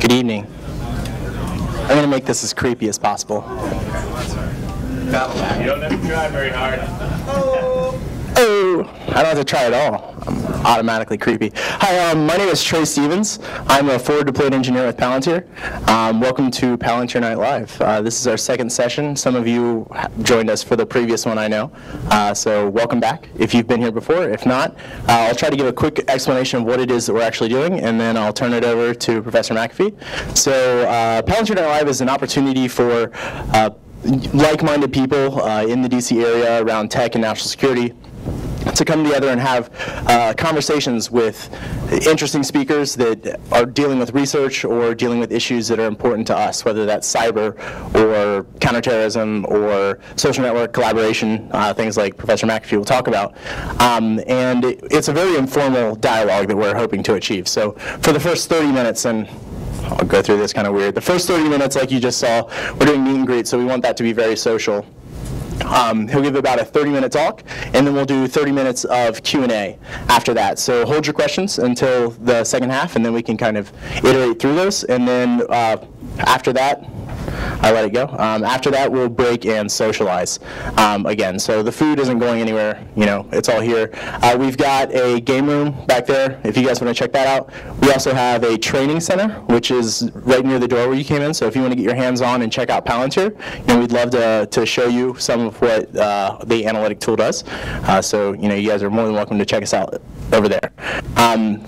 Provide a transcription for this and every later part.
Good evening. I'm going to make this as creepy as possible. You don't have to try very hard. Oh, I don't have to try at all. I'm automatically creepy. Hi, my name is Trey Stevens. I'm a forward deployed engineer with Palantir. Welcome to Palantir Night Live. This is our second session. Some of you joined us for the previous one, I know. So welcome back if you've been here before. If not, I'll try to give a quick explanation of what it is that we're actually doing, and then I'll turn it over to Professor McAfee. So Palantir Night Live is an opportunity for like-minded people in the DC area around tech and national security to come together and have conversations with interesting speakers that are dealing with research or dealing with issues that are important to us, whether that's cyber or counterterrorism or social network collaboration, things like Professor McAfee will talk about. And it's a very informal dialogue that we're hoping to achieve. So for the first 30 minutes, and I'll go through this kind of weird. The first 30 minutes, like you just saw, we're doing meet and greet, so we want that to be very social. He'll give about a 30-minute talk, and then we'll do 30 minutes of Q&A after that. So hold your questions until the second half, and then we can kind of iterate through those. And then after that, I let it go. After that, we'll break and socialize again. So the food isn't going anywhere. You know, it's all here. We've got a game room back there, if you guys want to check that out. We also have a training center, which is right near the door where you came in. So if you want to get your hands on and check out Palantir, we'd love to show you some of what the analytic tool does. So you guys are more than welcome to check us out over there.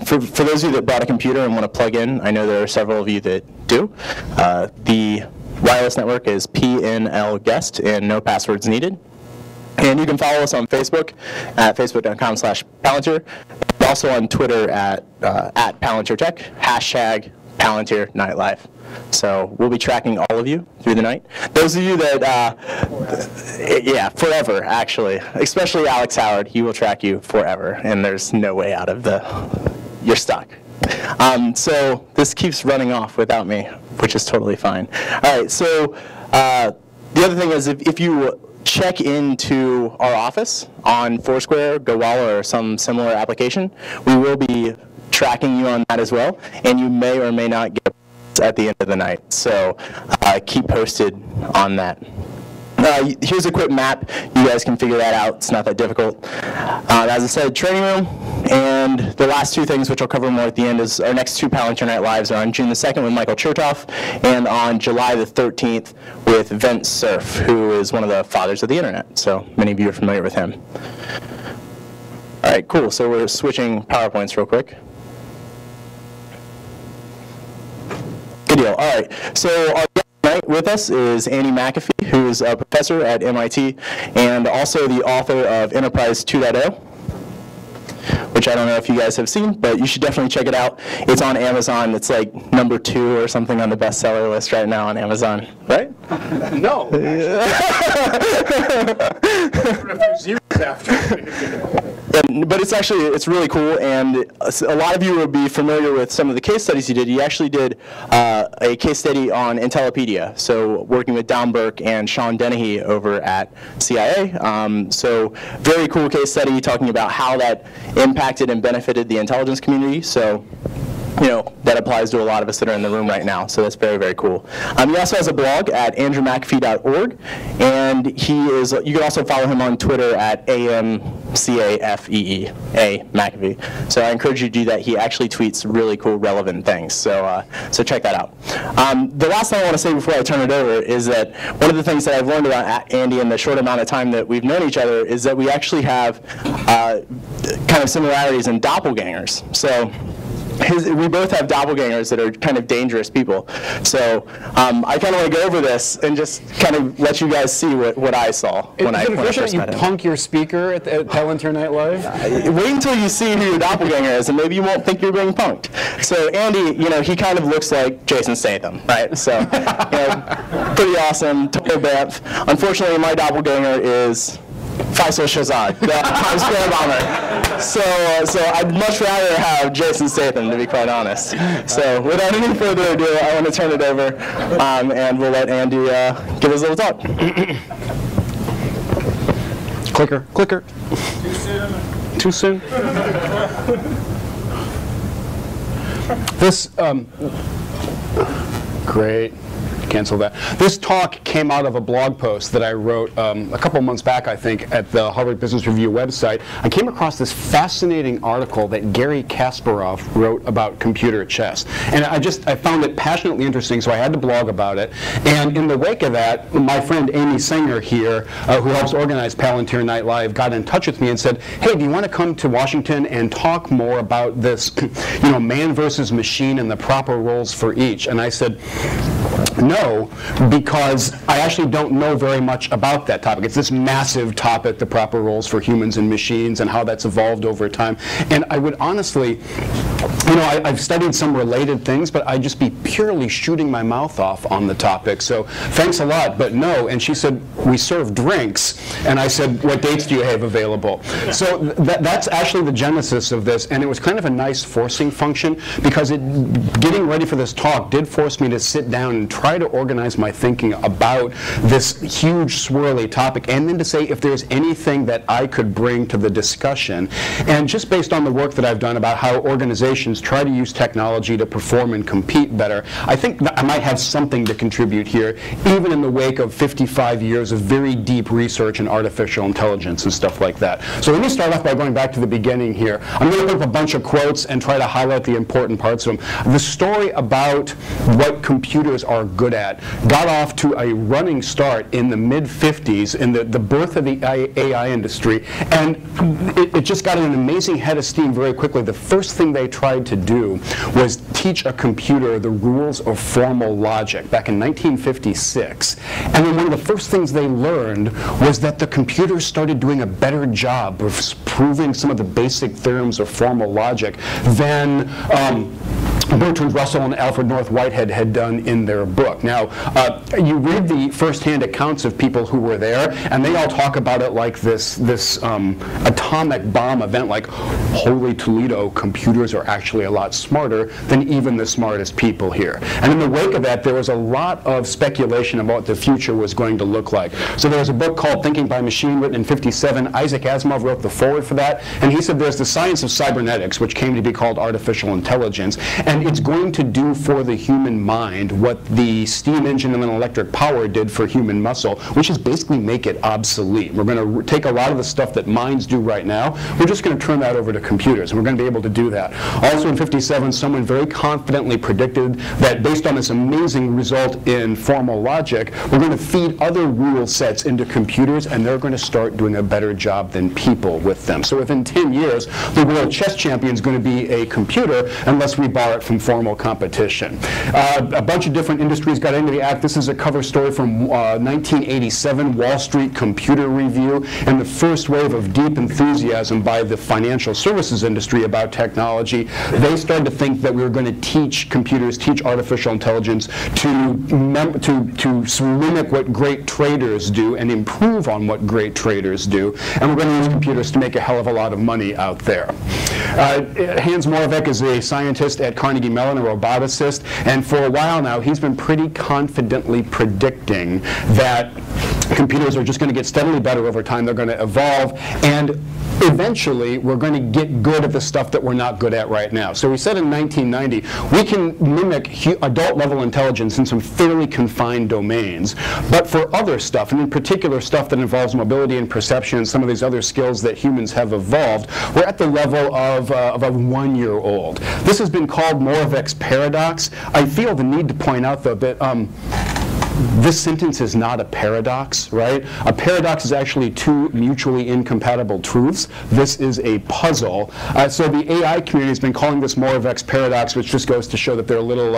For those of you that bought a computer and want to plug in, I know there are several of you that do. The wireless network is PNL Guest and no passwords needed. And you can follow us on Facebook at facebook.com/Palantir. Also on Twitter at Palantir Tech, hashtag Palantir Night Live. So we'll be tracking all of you through the night. Those of you that, yeah, forever, actually. Especially Alex Howard, he will track you forever, and there's no way out of you're stuck. So this keeps running off without me, which is totally fine. All right, so the other thing is if you check into our office on Foursquare, Gowalla, or some similar application, we will be tracking you on that as well, and you may or may not get at the end of the night. So keep posted on that. Here's a quick map. You guys can figure that out. It's not that difficult. As I said, training room. And the last two things, which I'll cover more at the end, is our next two Palantir Night Lives are on June the 2nd with Michael Chertoff, and on July the 13th with Vint Cerf, who is one of the fathers of the internet. So many of you are familiar with him. All right, cool. So we're switching PowerPoints real quick. Good deal. All right. So our tonight with us is Andy McAfee, who is a professor at MIT and also the author of Enterprise 2.0, which I don't know if you guys have seen, but you should definitely check it out. It's on Amazon. It's like #2 or something on the bestseller list right now on Amazon, right? No. Zeros after. But it's really cool, and a lot of you will be familiar with some of the case studies he did. He actually did a case study on Intellipedia, so working with Don Burke and Sean Dennehy over at CIA. So very cool case study talking about how that impacted and benefited the intelligence community. So that applies to a lot of us that are in the room right now, so that's very, very cool. He also has a blog at andrewmcafee.org, and you can also follow him on Twitter at AMCAFEE, McAfee. So I encourage you to do that. He actually tweets really cool, relevant things, so check that out. The last thing I want to say before I turn it over is that one of the things that I've learned about Andy in the short amount of time that we've known each other is that we actually have kind of similarities in doppelgangers. So we both have doppelgangers that are kind of dangerous people. So I kind of want to go over this and just kind of let you guys see what I saw when I first met him. You punk your speaker at Palantir Night Live? Wait until you see who your doppelganger is, and maybe you won't think you're being punked. So Andy, he kind of looks like Jason Statham, right? So pretty awesome, total Banff. Unfortunately, my doppelganger is Faisal Shahzad, the Times Square bomber. So I'd much rather have Jason Statham, to be quite honest. So without any further ado, I want to turn it over, and we'll let Andy give us a little talk. Clicker. Too soon. This Great. Cancel that. This talk came out of a blog post that I wrote a couple months back, I think, at the Harvard Business Review website. I came across this fascinating article that Gary Kasparov wrote about computer chess. And I found it passionately interesting, so I had to blog about it. And in the wake of that, my friend Amy Singer here, who helps organize Palantir Night Live, got in touch with me and said, hey, do you want to come to Washington and talk more about this, man versus machine and the proper roles for each? And I said, no, because I actually don't know very much about that topic. It's this massive topic, the proper roles for humans and machines and how that's evolved over time. And I would honestly, I've studied some related things, but I'd just be purely shooting my mouth off on the topic. So thanks a lot, but no. And she said, we serve drinks. And I said, what dates do you have available? So that's actually the genesis of this. And it was kind of a nice forcing function, because getting ready for this talk did force me to sit down and try to organize my thinking about this huge swirly topic, and then to say if there's anything that I could bring to the discussion. And just based on the work that I've done about how organizations try to use technology to perform and compete better, I think that I might have something to contribute here, even in the wake of 55 years of very deep research in artificial intelligence and stuff like that. So let me start off by going back to the beginning here. I'm going to put up a bunch of quotes and try to highlight the important parts of them. The story about what computers are good at got off to a running start in the mid-50s in the birth of the AI industry, and it just got an amazing head of steam very quickly. The first thing they tried to do was teach a computer the rules of formal logic back in 1956. And then one of the first things they learned was that the computers started doing a better job of proving some of the basic theorems of formal logic than Bertrand Russell and Alfred North Whitehead had done in their book. Now, you read the first-hand accounts of people who were there, and they all talk about it like this atomic bomb event, like, holy Toledo, computers are actually a lot smarter than even the smartest people here. And in the wake of that, there was a lot of speculation about what the future was going to look like. So there was a book called Thinking by Machine, written in '57. Isaac Asimov wrote the foreword for that, and he said there's the science of cybernetics, which came to be called artificial intelligence, and it's going to do for the human mind what the steam engine and electric power did for human muscle, which is basically make it obsolete. We're going to take a lot of the stuff that minds do right now, we're just going to turn that over to computers, and we're going to be able to do that. Also in '57, someone very confidently predicted that based on this amazing result in formal logic, we're going to feed other rule sets into computers, and they're going to start doing a better job than people with them. So within 10 years, the world chess champion is going to be a computer unless we borrow it from formal competition. A bunch of different industries got into the act. This is a cover story from 1987 Wall Street Computer Review, and the first wave of deep enthusiasm by the financial services industry about technology. They started to think that we were going to teach computers, teach artificial intelligence to mimic what great traders do and improve on what great traders do, and we're going to use computers to make a hell of a lot of money out there. Hans Moravec is a scientist at Carnegie Mellon, a roboticist, and for a while now he's been pretty confidently predicting that computers are just going to get steadily better over time. They're going to evolve, and eventually we're going to get good at the stuff that we're not good at right now. So we said in 1990, we can mimic adult-level intelligence in some fairly confined domains, but for other stuff, and in particular stuff that involves mobility and perception and some of these other skills that humans have evolved, we're at the level of a 1-year-old. This has been called Moravec's paradox. I feel the need to point out, though, that this sentence is not a paradox, right? A paradox is actually two mutually incompatible truths. This is a puzzle. So the AI community has been calling this Moravec's paradox, which just goes to show that they're a little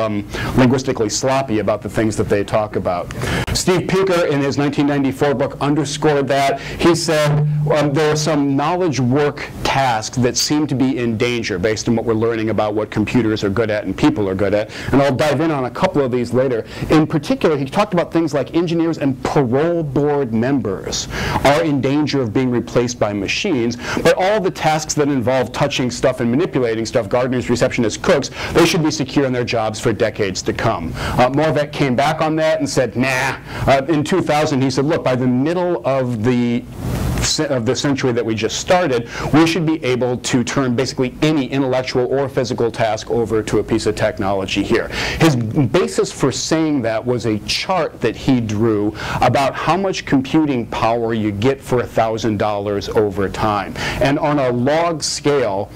linguistically sloppy about the things that they talk about. Steve Pinker, in his 1994 book, underscored that. He said there are some knowledge work tasks that seem to be in danger based on what we're learning about what computers are good at and people are good at. And I'll dive in on a couple of these later. In particular, he talked about things like engineers and parole board members are in danger of being replaced by machines, but all the tasks that involve touching stuff and manipulating stuff, gardeners, receptionists, cooks, they should be secure in their jobs for decades to come. Moravec came back on that and said, nah. In 2000, he said, look, by the middle of the century that we just started, we should be able to turn basically any intellectual or physical task over to a piece of technology here. His basis for saying that was a chart that he drew about how much computing power you get for $1,000 over time. And on a log scale,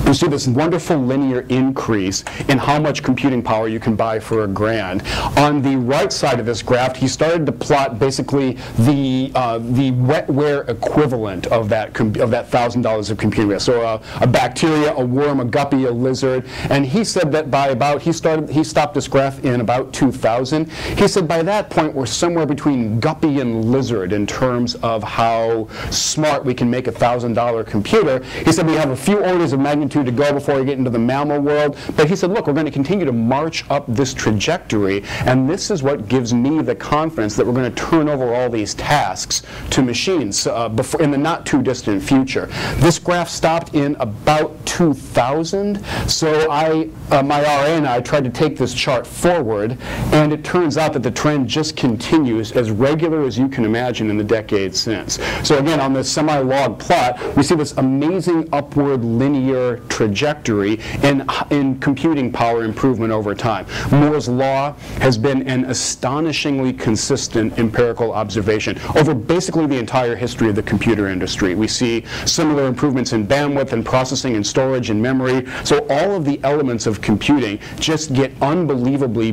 you see this wonderful linear increase in how much computing power you can buy for $1,000. On the right side of this graph, he started to plot basically the wetware equivalent of that $1,000 of computing power. So a bacteria, a worm, a guppy, a lizard, and he said that by about he stopped this graph in about 2000. He said by that point we're somewhere between guppy and lizard in terms of how smart we can make a $1,000 computer. He said we have a few orders of magnitude to go before we get into the mammal world, but he said, look, we're going to continue to march up this trajectory, and this is what gives me the confidence that we're going to turn over all these tasks to machines in the not too distant future. This graph stopped in about 2000, so my RA and I tried to take this chart forward, and it turns out that the trend just continues as regular as you can imagine in the decades since. So again, on this semi-log plot, we see this amazing upward linear trajectory in computing power improvement over time. Moore's law has been an astonishingly consistent empirical observation over basically the entire history of the computer industry. We see similar improvements in bandwidth and processing and storage and memory. So all of the elements of computing just get unbelievably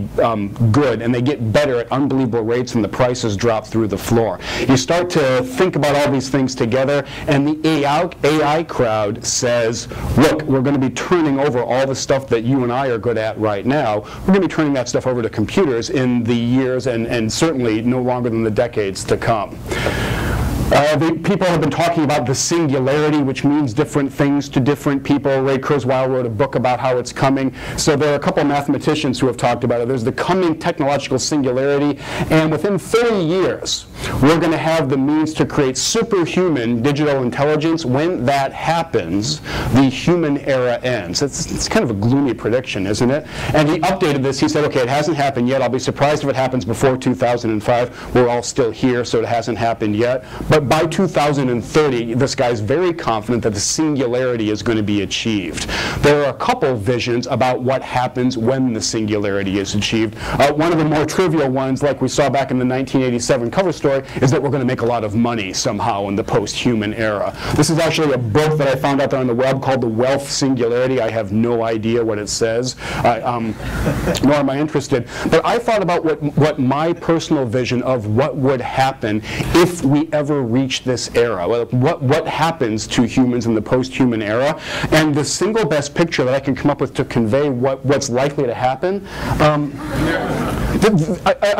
good, and they get better at unbelievable rates, and the prices drop through the floor. You start to think about all these things together, and the AI crowd says, look, we're going to be turning over all the stuff that you and I are good at right now. We're going to be turning that stuff over to computers in the years and certainly no longer than the decades to come. People have been talking about the singularity, which means different things to different people. Ray Kurzweil wrote a book about how it's coming. So there are a couple of mathematicians who have talked about it. There's the coming technological singularity, and within 30 years, we're going to have the means to create superhuman digital intelligence. When that happens, the human era ends. It's kind of a gloomy prediction, isn't it? And he updated this. He said, okay, it hasn't happened yet. I'll be surprised if it happens before 2005. We're all still here, so it hasn't happened yet. But by 2030, this guy's very confident that the singularity is going to be achieved. There are a couple visions about what happens when the singularity is achieved. One of the more trivial ones, like we saw back in the 1987 cover story, is that we're going to make a lot of money somehow in the post-human era. This is actually a book that I found out there on the web called The Wealth Singularity. I have no idea what it says, nor am I interested. But I thought about what my personal vision of what would happen if we ever reach this era. What happens to humans in the post-human era? And the single best picture that I can come up with to convey what's likely to happen, I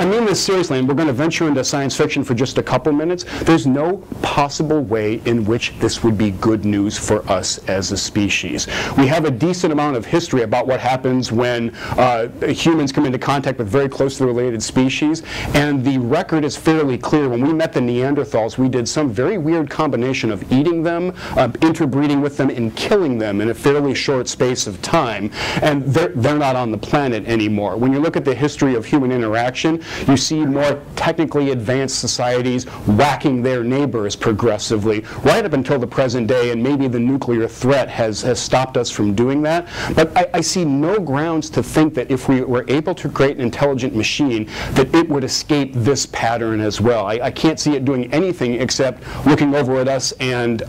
mean this seriously, and we're going to venture into science fiction for just a couple minutes. There's no possible way in which this would be good news for us as a species. We have a decent amount of history about what happens when humans come into contact with very closely related species, and the record is fairly clear. When we met the Neanderthals, we did some very weird combination of eating them, interbreeding with them, and killing them in a fairly short space of time, and they're not on the planet anymore. When you look at the history of human interaction, you see more technically advanced societies whacking their neighbors progressively, right up until the present day, and maybe the nuclear threat has stopped us from doing that. But I see no grounds to think that if we were able to create an intelligent machine, that it would escape this pattern as well. I can't see it doing anything except looking over at us and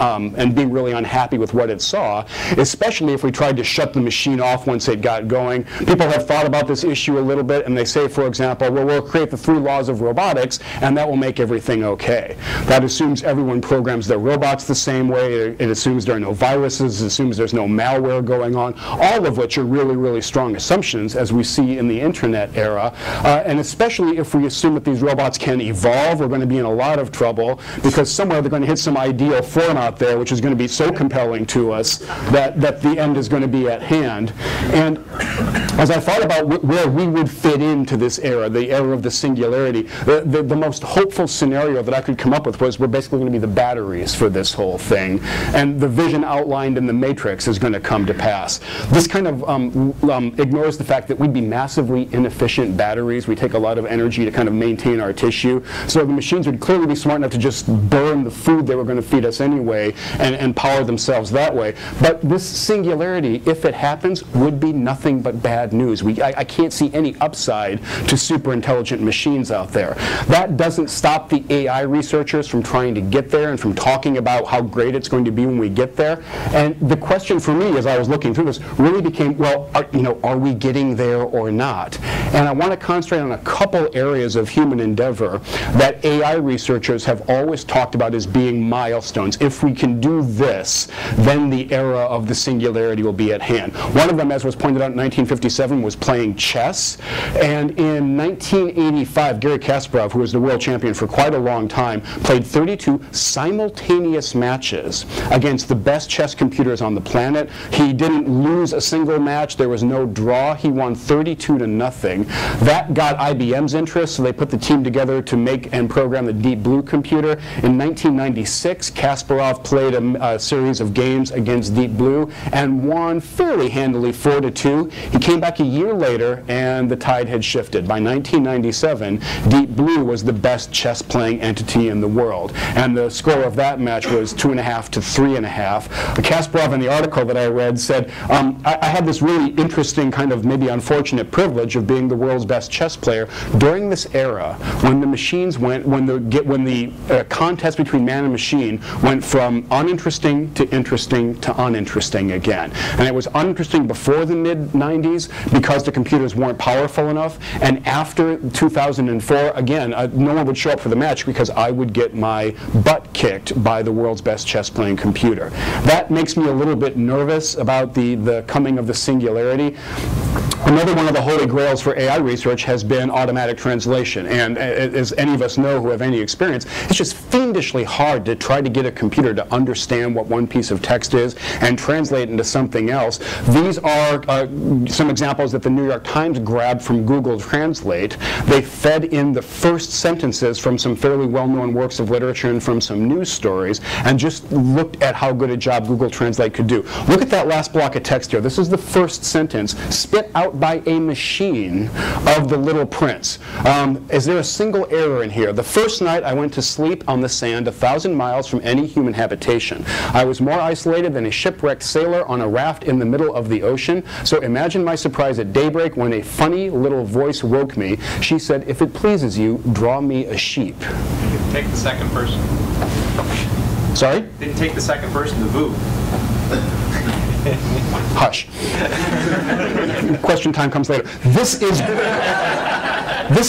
being really unhappy with what it saw, especially if we tried to shut the machine off once it got going. People have thought about this issue a little bit, and they say, for example, well, we'll create the 3 laws of robotics, and that will make everything okay. That assumes everyone programs their robots the same way. It assumes there are no viruses. It assumes there's no malware going on, all of which are really, really strong assumptions, as we see in the internet era. And especially if we assume that these robots can evolve, we're going to be in a lot of trouble, because somewhere they're going to hit some ideal form out there, which is going to be so compelling to us that the end is going to be at hand. And as I thought about where we would fit into this era, the era of the singularity, the most hopeful scenario that I could come up with was we're basically going to be the batteries for this whole thing, and the vision outlined in the Matrix is going to come to pass. This kind of ignores the fact that we'd be massively inefficient batteries. We take a lot of energy to kind of maintain our tissue, so the machines would clearly be smart enough to just burn the food they were going to feed us anyway and power themselves that way. But this singularity, if it happens, would be nothing but bad news. I can't see any upside to super intelligent machines out there. That doesn't stop the AI researchers from trying to get there and from talking about how great it's going to be when we get there. And the question for me, as I was looking through this, really became, well, are we getting there or not? And I want to concentrate on a couple areas of human endeavor that AI researchers have always talked about as being milestones. If we can do this, then the era of the singularity will be at hand. One of them, as was pointed out in 1957, was playing chess. And in 1985, Garry Kasparov, who was the world champion for quite a long time, played 32 simultaneous matches against the best chess computers on the planet. He didn't lose a single match. There was no draw. He won 32-0. That got IBM's interest, so they put the team together to make and program the Deep Blue computer. In 1996, Kasparov played a series of games against Deep Blue and won fairly handily 4-2. He came back a year later and the tide had shifted. By 1997, Deep Blue was the best chess-playing entity in the world, and the score of that match was 2.5 to 3.5. Kasparov, in the article that I read, said, I had this really interesting kind of maybe unfortunate privilege of being the world's best chess player during this era when the machines went, when the contest between man and machine went from uninteresting to interesting to uninteresting again. And it was uninteresting before the mid-90s because the computers weren't powerful enough, and after 2004, again, no one would show up for the match because I would get my butt kicked by the world's best chess-playing computer. That makes me a little bit nervous about the coming of the singularity. Another one of the holy grails for AI research has been automatic translation, and as any of us know who have any experience, it's just fiendishly hard to try to get a computer to understand what one piece of text is and translate it into something else. These are some examples that the New York Times grabbed from Google Translate. They fed in the first sentences from some fairly well-known works of literature and from some news stories, and just looked at how good a job Google Translate could do. Look at that last block of text here. This is the first sentence, spit out by a machine, of The Little Prince. Is there a single error in here? The first night I went to sleep on the sand 1,000 miles from any human habitation. I was more isolated than a shipwrecked sailor on a raft in the middle of the ocean. So imagine my surprise at daybreak when a funny little voice woke me. She said, "If it pleases you, draw me a sheep." Take the second person. Sorry? Didn't take the second person to VOO. Hush. Question time comes later. This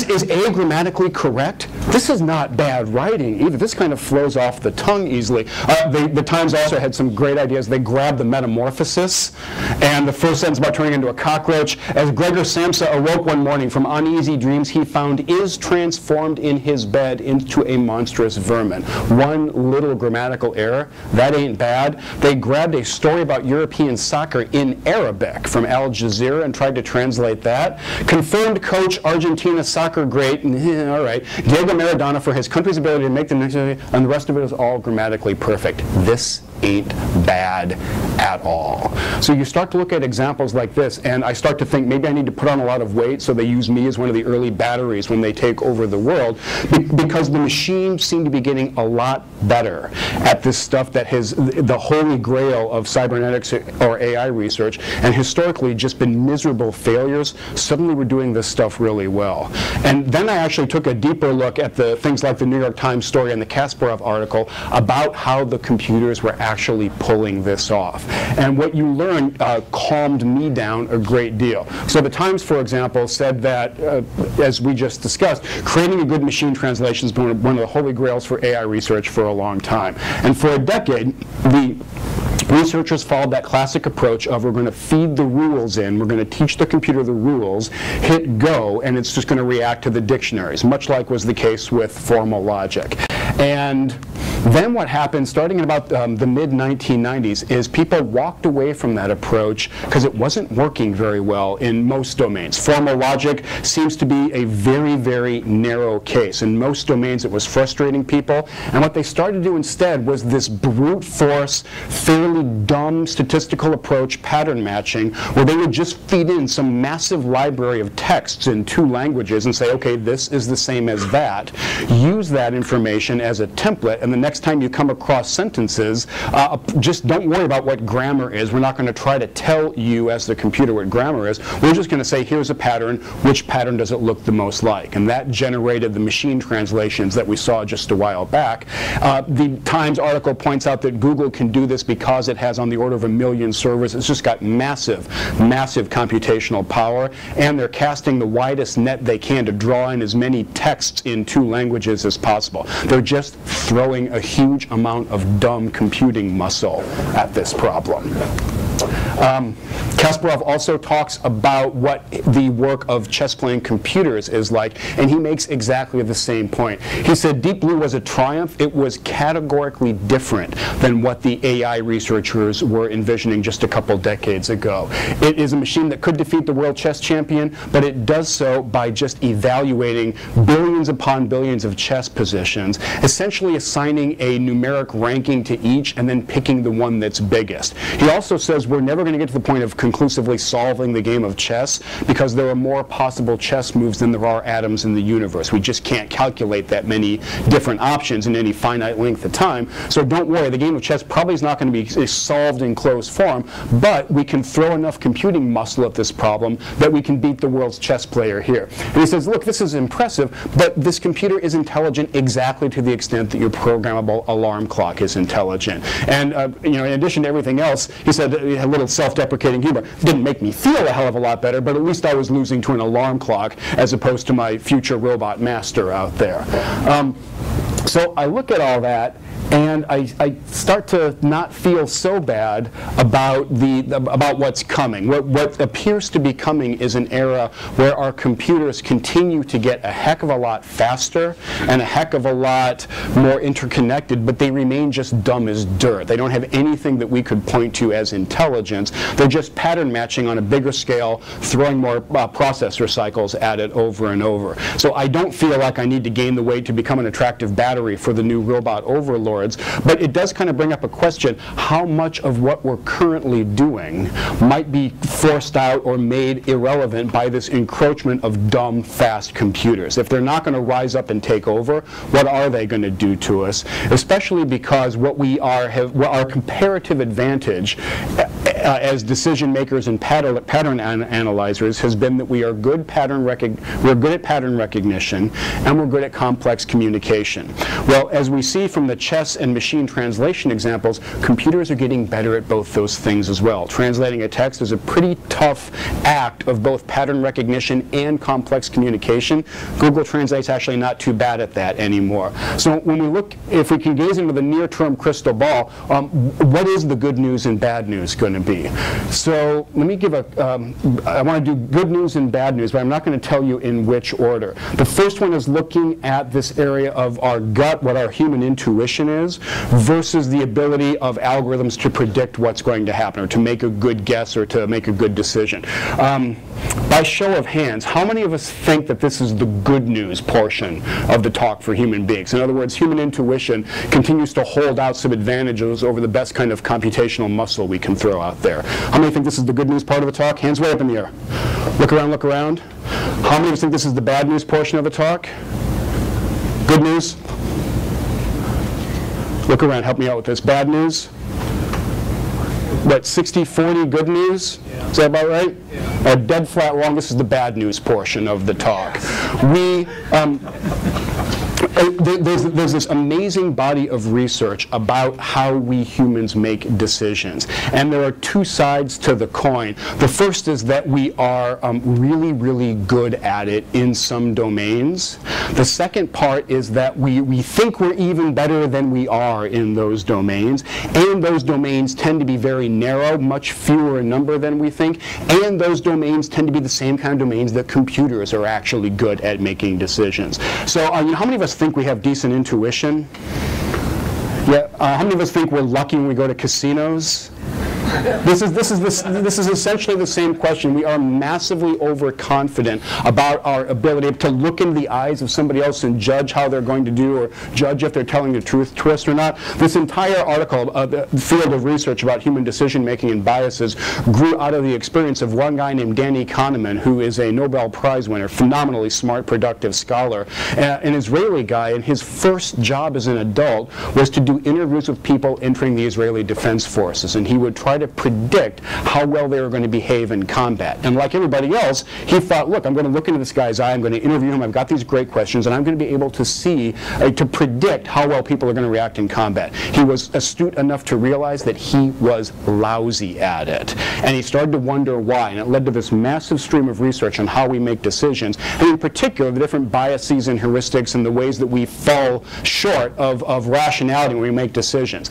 is agrammatically correct. This is not bad writing either. This kind of flows off the tongue easily. The Times also had some great ideas. They grabbed the metamorphosis, and the first sentence about turning into a cockroach. As Gregor Samsa awoke one morning from uneasy dreams he found is transformed in his bed into a monstrous vermin. One little grammatical error. That ain't bad. They grabbed a story about European soccer in Arabic from Al Jazeera and tried to translate that. Confirmed coach Argentina soccer great, all right, Diego Maradona for his country's ability to make the next, and the rest of it is all grammatically perfect. This ain't bad at all. So you start to look at examples like this, and I start to think maybe I need to put on a lot of weight so they use me as one of the early batteries when they take over the world, because the machines seem to be getting a lot better at this stuff that has the holy grail of cybernetics or AI research, and historically just been miserable failures. Suddenly we're doing this stuff really well. And then I actually took a deeper look at the things like the New York Times story and the Kasparov article about how the computers were actually pulling this off. And what you learn calmed me down a great deal. So the Times, for example, said that, as we just discussed, creating a good machine translation has been one of the holy grails for AI research for a long time. And for a decade, the researchers followed that classic approach of we're going to feed the rules in, we're going to teach the computer the rules, hit go, and it's just going to react to the dictionaries, much like was the case with formal logic. And then what happened, starting in about the mid-1990s, is people walked away from that approach because it wasn't working very well in most domains. Formal logic seems to be a very, very narrow case. In most domains, it was frustrating people. And what they started to do instead was this brute force, fairly dumb statistical approach, pattern matching, where they would just feed in some massive library of texts in 2 languages and say, okay, this is the same as that. Use that information as a template, and the next time you come across sentences, just don't worry about what grammar is. We're not going to try to tell you as the computer what grammar is. We're just going to say, here's a pattern. Which pattern does it look the most like? And that generated the machine translations that we saw just a while back. The Times article points out that Google can do this because it has on the order of 1 million servers. It's just got massive, massive computational power, and they're casting the widest net they can to draw in as many texts in 2 languages as possible. They're just throwing a huge amount of dumb computing muscle at this problem. Kasparov also talks about what the work of chess-playing computers is like, and he makes exactly the same point. He said Deep Blue was a triumph. It was categorically different than what the AI researchers were envisioning just a couple decades ago. It is a machine that could defeat the world chess champion, but it does so by just evaluating billions upon billions of chess positions, essentially assigning a numeric ranking to each and then picking the one that's biggest. He also says we're never going to get to the point of conclusively solving the game of chess because there are more possible chess moves than there are atoms in the universe. We just can't calculate that many different options in any finite length of time. So don't worry, the game of chess probably is not going to be solved in closed form, but we can throw enough computing muscle at this problem that we can beat the world's chess player here. And he says, look, this is impressive, but this computer is intelligent exactly to the extent that your programmable alarm clock is intelligent. And in addition to everything else, he said a little self-deprecating humor. Didn't make me feel a hell of a lot better, but at least I was losing to an alarm clock as opposed to my future robot master out there. So I look at all that, and I start to not feel so bad about what's coming. What appears to be coming is an era where our computers continue to get a heck of a lot faster and a heck of a lot more interconnected, but they remain just dumb as dirt. They don't have anything that we could point to as intelligence. They're just pattern matching on a bigger scale, throwing more processor cycles at it over and over. So I don't feel like I need to gain the weight to become an attractive battery for the new robot overlords. But it does kind of bring up a question, how much of what we're currently doing might be forced out or made irrelevant by this encroachment of dumb, fast computers? If they're not going to rise up and take over, what are they going to do to us? Especially because what our comparative advantage as decision makers and pattern analyzers has been that we are good at pattern recognition and we're good at complex communication. Well, as we see from the chess and machine translation examples, computers are getting better at both those things as well. Translating a text is a pretty tough act of both pattern recognition and complex communication. Google Translate's actually not too bad at that anymore. So when we look, if we can gaze into the near-term crystal ball, what is the good news and bad news going to be? So let me give I want to do good news and bad news, but I'm not going to tell you in which order. The first one is looking at this area of our gut, what our human intuition is, versus the ability of algorithms to predict what's going to happen or to make a good guess or to make a good decision. By show of hands, how many of us think that this is the good news portion of the talk for human beings? In other words, human intuition continues to hold out some advantages over the best kind of computational muscle we can throw out there. How many think this is the good news part of the talk? Hands way up in the air. Look around, look around. How many of us think this is the bad news portion of the talk? Good news? Look around, help me out with this. Bad news? What, 60-40 good news? Yeah. Is that about right? Yeah. Dead flat wrong, this is the bad news portion of the talk. There's this amazing body of research about how we humans make decisions. And there are two sides to the coin. The first is that we are really, really good at it in some domains. The second part is that we think we're even better than we are in those domains. And those domains tend to be very narrow, much fewer in number than we think. And those domains tend to be the same kind of domains that computers are actually good at making decisions. So how many of us think think we have decent intuition? Yeah. How many of us think we're lucky when we go to casinos? This is essentially the same question. We are massively overconfident about our ability to look into the eyes of somebody else and judge how they're going to do, or judge if they're telling the truth to us or not. This entire article, the field of research about human decision making and biases, grew out of the experience of one guy named Danny Kahneman, who is a Nobel Prize winner, phenomenally smart, productive scholar, an Israeli guy, and his first job as an adult was to do interviews with people entering the Israeli Defense Forces, and he would try to predict how well they were going to behave in combat. And like everybody else, he thought, look, I'm going to look into this guy's eye, I'm going to interview him, I've got these great questions, and I'm going to be able to see, to predict how well people are going to react in combat. He was astute enough to realize that he was lousy at it. And he started to wonder why, and it led to this massive stream of research on how we make decisions, and in particular, the different biases and heuristics and the ways that we fall short of rationality when we make decisions.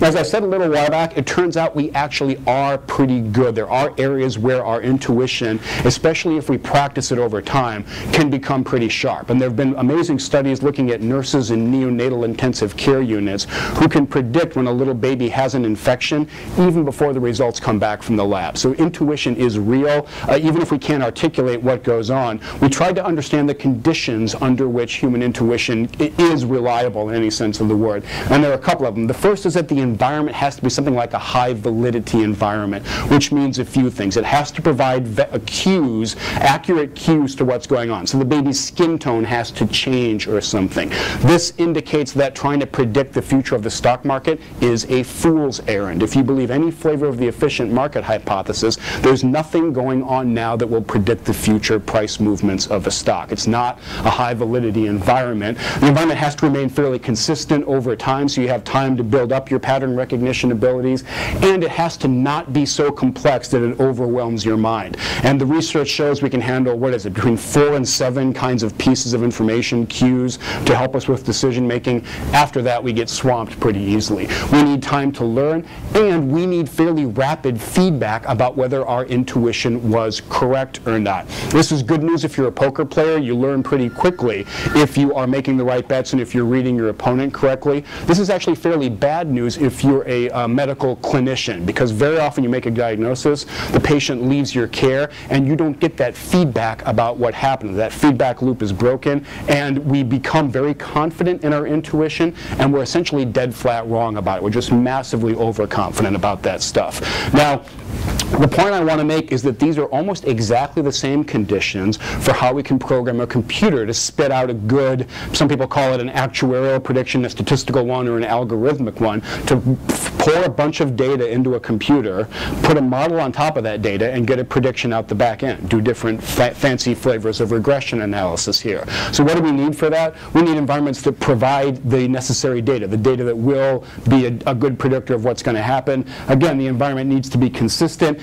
As I said a little while back, it turns out we actually are pretty good. There are areas where our intuition, especially if we practice it over time, can become pretty sharp. And there have been amazing studies looking at nurses in neonatal intensive care units who can predict when a little baby has an infection even before the results come back from the lab. So intuition is real, even if we can't articulate what goes on. We try to understand the conditions under which human intuition is reliable in any sense of the word. And there are a couple of them. The first is that the environment has to be something like a high validity environment, which means a few things. It has to provide cues, accurate cues to what's going on. So the baby's skin tone has to change or something. This indicates that trying to predict the future of the stock market is a fool's errand. If you believe any flavor of the efficient market hypothesis, there's nothing going on now that will predict the future price movements of a stock. It's not a high validity environment. The environment has to remain fairly consistent over time, so you have time to build up your pattern recognition abilities, and it has to not be so complex that it overwhelms your mind. And the research shows we can handle, what is it, between 4 and 7 kinds of pieces of information, cues, to help us with decision making. After that, we get swamped pretty easily. We need time to learn, and we need fairly rapid feedback about whether our intuition was correct or not. This is good news if you're a poker player. You learn pretty quickly if you are making the right bets and if you're reading your opponent correctly. This is actually fairly bad news if you're a medical clinician, because very often you make a diagnosis, the patient leaves your care, and you don't get that feedback about what happened. That feedback loop is broken, and we become very confident in our intuition, and we're essentially dead flat wrong about it. We're just massively overconfident about that stuff. Now, the point I want to make is that these are almost exactly the same conditions for how we can program a computer to spit out a good, some people call it an actuarial prediction, a statistical one, or an algorithmic one, to pour a bunch of data into a computer, put a model on top of that data, and get a prediction out the back end. Do different fancy flavors of regression analysis here. So what do we need for that? We need environments that provide the necessary data, the data that will be a good predictor of what's going to happen. Again, the environment needs to be consistent.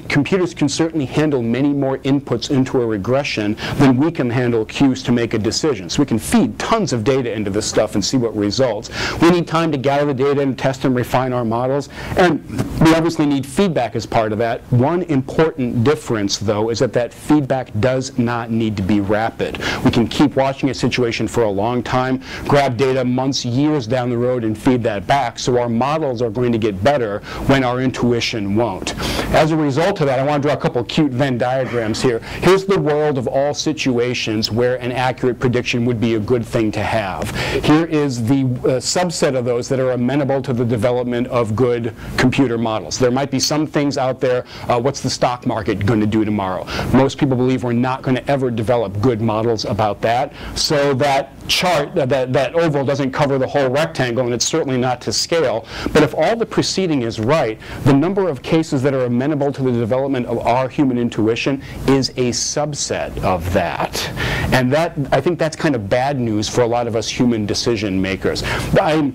Computers can certainly handle many more inputs into a regression than we can handle cues to make a decision. So we can feed tons of data into this stuff and see what results. We need time to gather the data and test and refine our models, and we obviously need feedback as part of that. One important difference, though, is that that feedback does not need to be rapid. We can keep watching a situation for a long time, grab data months, years down the road, and feed that back, so our models are going to get better when our intuition won't. As a result of that, I want to draw a couple cute Venn diagrams here. Here's the world of all situations where an accurate prediction would be a good thing to have. Here is the subset of those that are amenable to the development of good computer models. There might be some things out there, what's the stock market going to do tomorrow? Most people believe we're not going to ever develop good models about that. So that chart, that oval doesn't cover the whole rectangle, and it's certainly not to scale. But if all the preceding is right, the number of cases that are amenable to the development of our human intuition is a subset of that. And that, I think that's kind of bad news for a lot of us human decision makers. I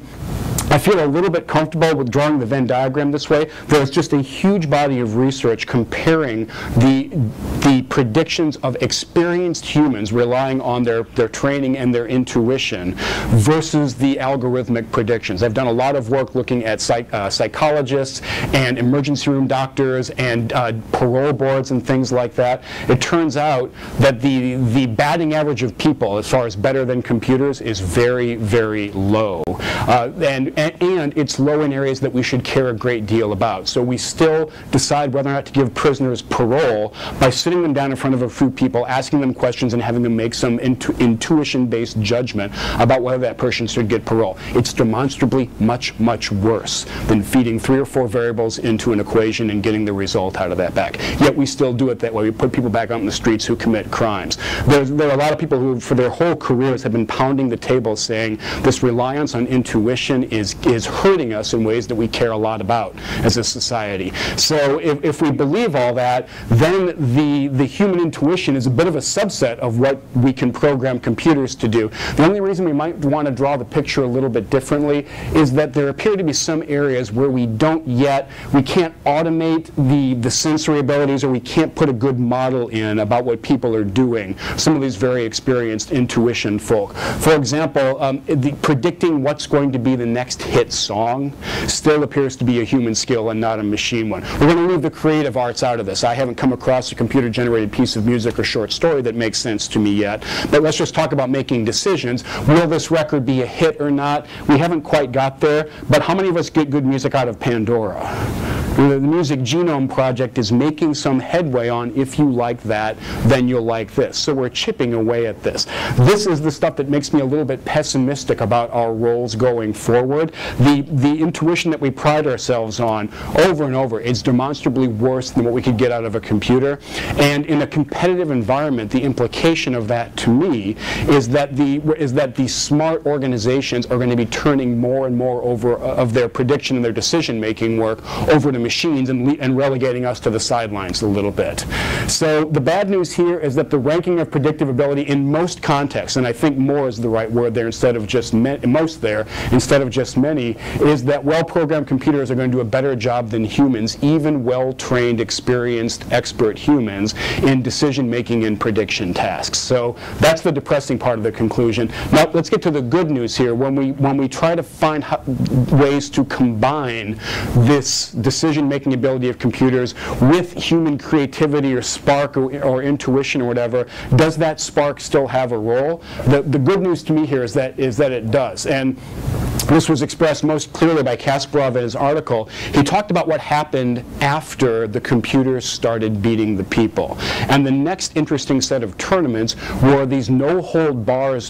I feel a little bit comfortable with drawing the Venn diagram this way. There's just a huge body of research comparing the predictions of experienced humans relying on their training and their intuition versus the algorithmic predictions. I've done a lot of work looking at psychologists and emergency room doctors and parole boards and things like that. It turns out that the batting average of people, as far as better than computers, is very, very low. And it's low in areas that we should care a great deal about. So we still decide whether or not to give prisoners parole by sitting them down in front of a few people, asking them questions, and having them make some intuition-based judgment about whether that person should get parole. It's demonstrably much, much worse than feeding 3 or 4 variables into an equation and getting the result out of that back. Yet we still do it that way. We put people back out in the streets who commit crimes. There are a lot of people who, for their whole careers, have been pounding the table saying this reliance on intuition is hurting us in ways that we care a lot about as a society. So if we believe all that, then the human intuition is a bit of a subset of what we can program computers to do. The only reason we might want to draw the picture a little bit differently is that there appear to be some areas where we can't automate the sensory abilities, or we can't put a good model in about what people are doing, some of these very experienced intuition folk. For example, predicting what's going to be the next hit song still appears to be a human skill and not a machine one. We're going to leave the creative arts out of this. I haven't come across a computer-generated piece of music or short story that makes sense to me yet. But let's just talk about making decisions. Will this record be a hit or not? We haven't quite got there, but how many of us get good music out of Pandora? The Music Genome Project is making some headway on, if you like that, then you'll like this. So we're chipping away at this. This is the stuff that makes me a little bit pessimistic about our roles going forward. The intuition that we pride ourselves on over and over is demonstrably worse than what we could get out of a computer. And in a competitive environment, the implication of that to me is that the smart organizations are going to be turning more and more over of their prediction and their decision-making work over to machines and relegating us to the sidelines a little bit. So the bad news here is that the ranking of predictive ability in most contexts, and I think more is the right word there instead of just most there, instead of just many, is that well-programmed computers are going to do a better job than humans, even well-trained, experienced, expert humans, in decision-making and prediction tasks. So that's the depressing part of the conclusion. Now let's get to the good news here. When we try to find ways to combine this decision-making ability of computers with human creativity or spark or intuition or whatever, does that spark still have a role? The good news to me here is that it does. And this was expressed most clearly by Kasparov in his article. He talked about what happened after the computers started beating the people. And the next interesting set of tournaments were these no-holds-barred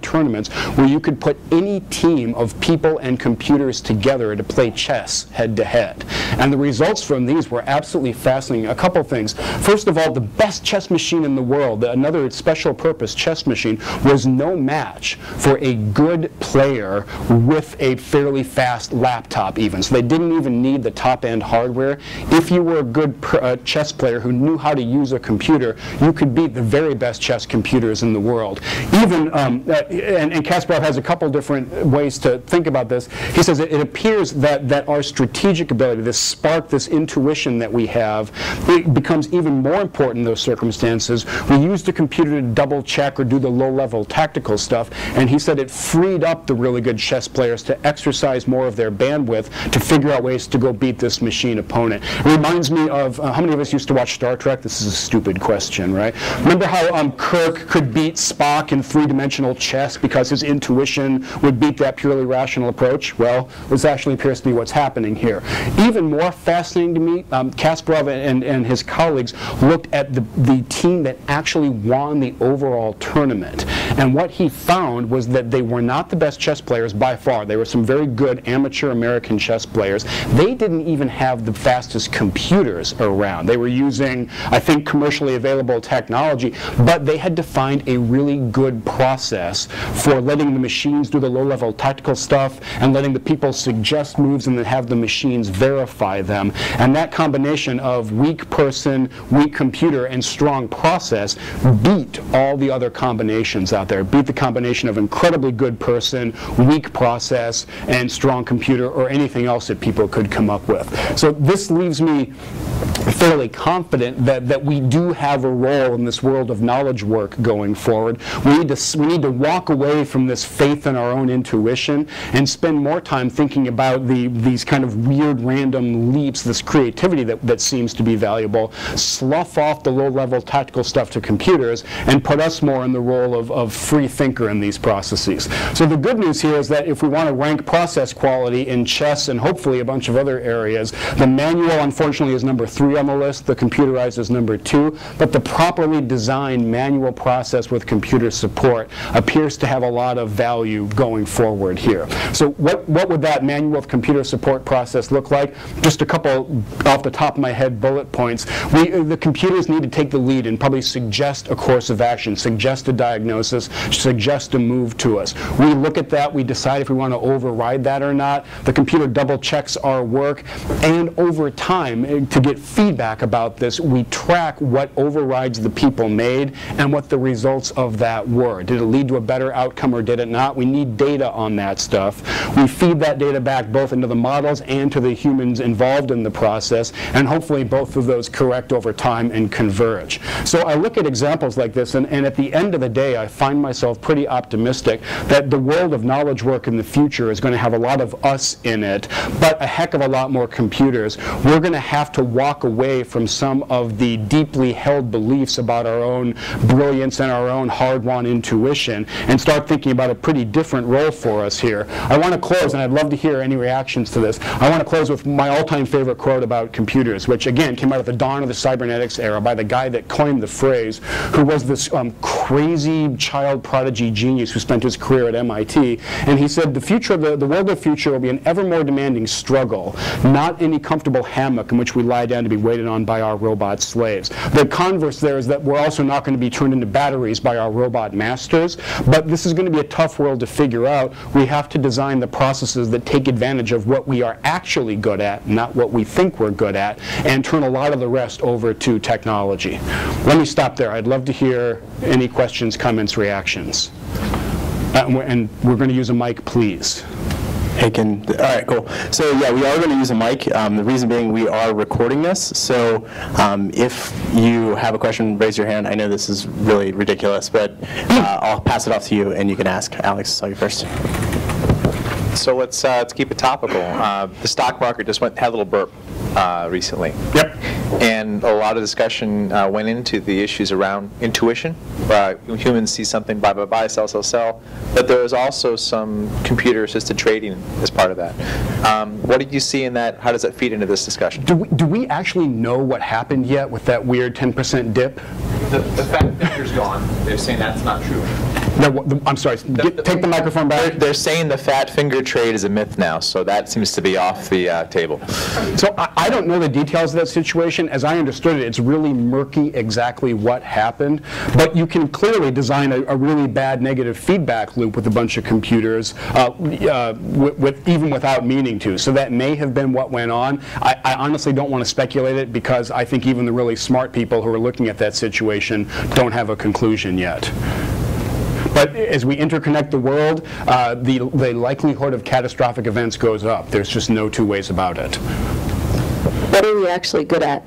tournaments where you could put any team of people and computers together to play chess head-to-head. And the results from these were absolutely fascinating. A couple things. First of all, the best chess machine in the world, another special-purpose chess machine, was no match for a good player with a fairly fast laptop even. So they didn't even need the top-end hardware. If you were a good chess player who knew how to use a computer, you could beat the very best chess computers in the world. Even, and Kasparov has a couple different ways to think about this. He says it appears that our strategic ability, this spark, this intuition that we have, it becomes even more important in those circumstances. We use the computer to double-check or do the low-level tactical stuff, and he said it freed up the really good chess players to exercise more of their bandwidth to figure out ways to go beat this machine opponent. It reminds me of, how many of us used to watch Star Trek? This is a stupid question, right? Remember how Kirk could beat Spock in three-dimensional chess because his intuition would beat that purely rational approach? Well, this actually appears to be what's happening here. Even more fascinating to me, Kasparov and his colleagues looked at the team that actually won the overall tournament. And what he found was that they were not the best chess players by far. They were some very good amateur American chess players. They didn't even have the fastest computers around. They were using, I think, commercially available technology, but they had to find a really good process for letting the machines do the low-level tactical stuff and letting the people suggest moves and then have the machines verify them. And that combination of weak person, weak computer, and strong process beat all the other combinations out out there. Beat the combination of incredibly good person, weak process, and strong computer, or anything else that people could come up with. So this leaves me fairly confident that we do have a role in this world of knowledge work going forward. We need to walk away from this faith in our own intuition and spend more time thinking about these kind of weird random leaps, this creativity that seems to be valuable, slough off the low-level tactical stuff to computers, and put us more in the role of free thinker in these processes. So the good news here is that if we want to rank process quality in chess and hopefully a bunch of other areas, the manual, unfortunately, is number 3 on the list, the computerized is number 2, but the properly designed manual process with computer support appears to have a lot of value going forward here. So what would that manual with computer support process look like? Just a couple off the top of my head bullet points. The computers need to take the lead and probably suggest a course of action, suggest a diagnosis, suggest a move to us. We look at that, we decide if we want to override that or not. The computer double checks our work, and over time, to get feedback about this, we track what overrides the people made and what the results of that were. Did it lead to a better outcome or did it not? We need data on that stuff. We feed that data back both into the models and to the humans involved in the process, and hopefully both of those correct over time and converge. So I look at examples like this, and at the end of the day, I find myself pretty optimistic that the world of knowledge work in the future is going to have a lot of us in it, but a heck of a lot more computers. We're going to have to walk away from some of the deeply held beliefs about our own brilliance and our own hard-won intuition and start thinking about a pretty different role for us here. I want to close, and I'd love to hear any reactions to this. I want to close with my all-time favorite quote about computers, which again came out at the dawn of the cybernetics era by the guy that coined the phrase, who was this crazy child prodigy genius who spent his career at MIT. And he said, the world of the future will be an ever more demanding struggle, not any comfortable hammock in which we lie down to be waited on by our robot slaves. The converse there is that we're also not going to be turned into batteries by our robot masters, but this is going to be a tough world to figure out. We have to design the processes that take advantage of what we are actually good at, not what we think we're good at, and turn a lot of the rest over to technology. Let me stop there. I'd love to hear any questions, comments, reactions. And we're going to use a mic, please. All right, cool. So yeah, we are going to use a mic. The reason being we are recording this. So if you have a question, raise your hand. I know this is really ridiculous, but I'll pass it off to you and you can ask. Alex, saw you first. So let's keep it topical. The stock market just had a little burp recently. Yep. And a lot of discussion went into the issues around intuition. Humans see something, buy, buy, buy, sell, sell, sell. But there was also some computer-assisted trading as part of that. What did you see in that? How does that feed into this discussion? Do we actually know what happened yet with that weird 10% dip? The fat finger's gone. They're saying that's not true. No, I'm sorry. Take the microphone back. They're saying the fat finger trade is a myth now, so that seems to be off the table. So I don't know the details of that situation. As I understood it, it's really murky exactly what happened. But you can clearly design a really bad negative feedback loop with a bunch of computers, even without meaning to. So that may have been what went on. I honestly don't want to speculate it because I think even the really smart people who are looking at that situation don't have a conclusion yet. But as we interconnect the world, the likelihood of catastrophic events goes up. There's just no two ways about it. What are we actually good at?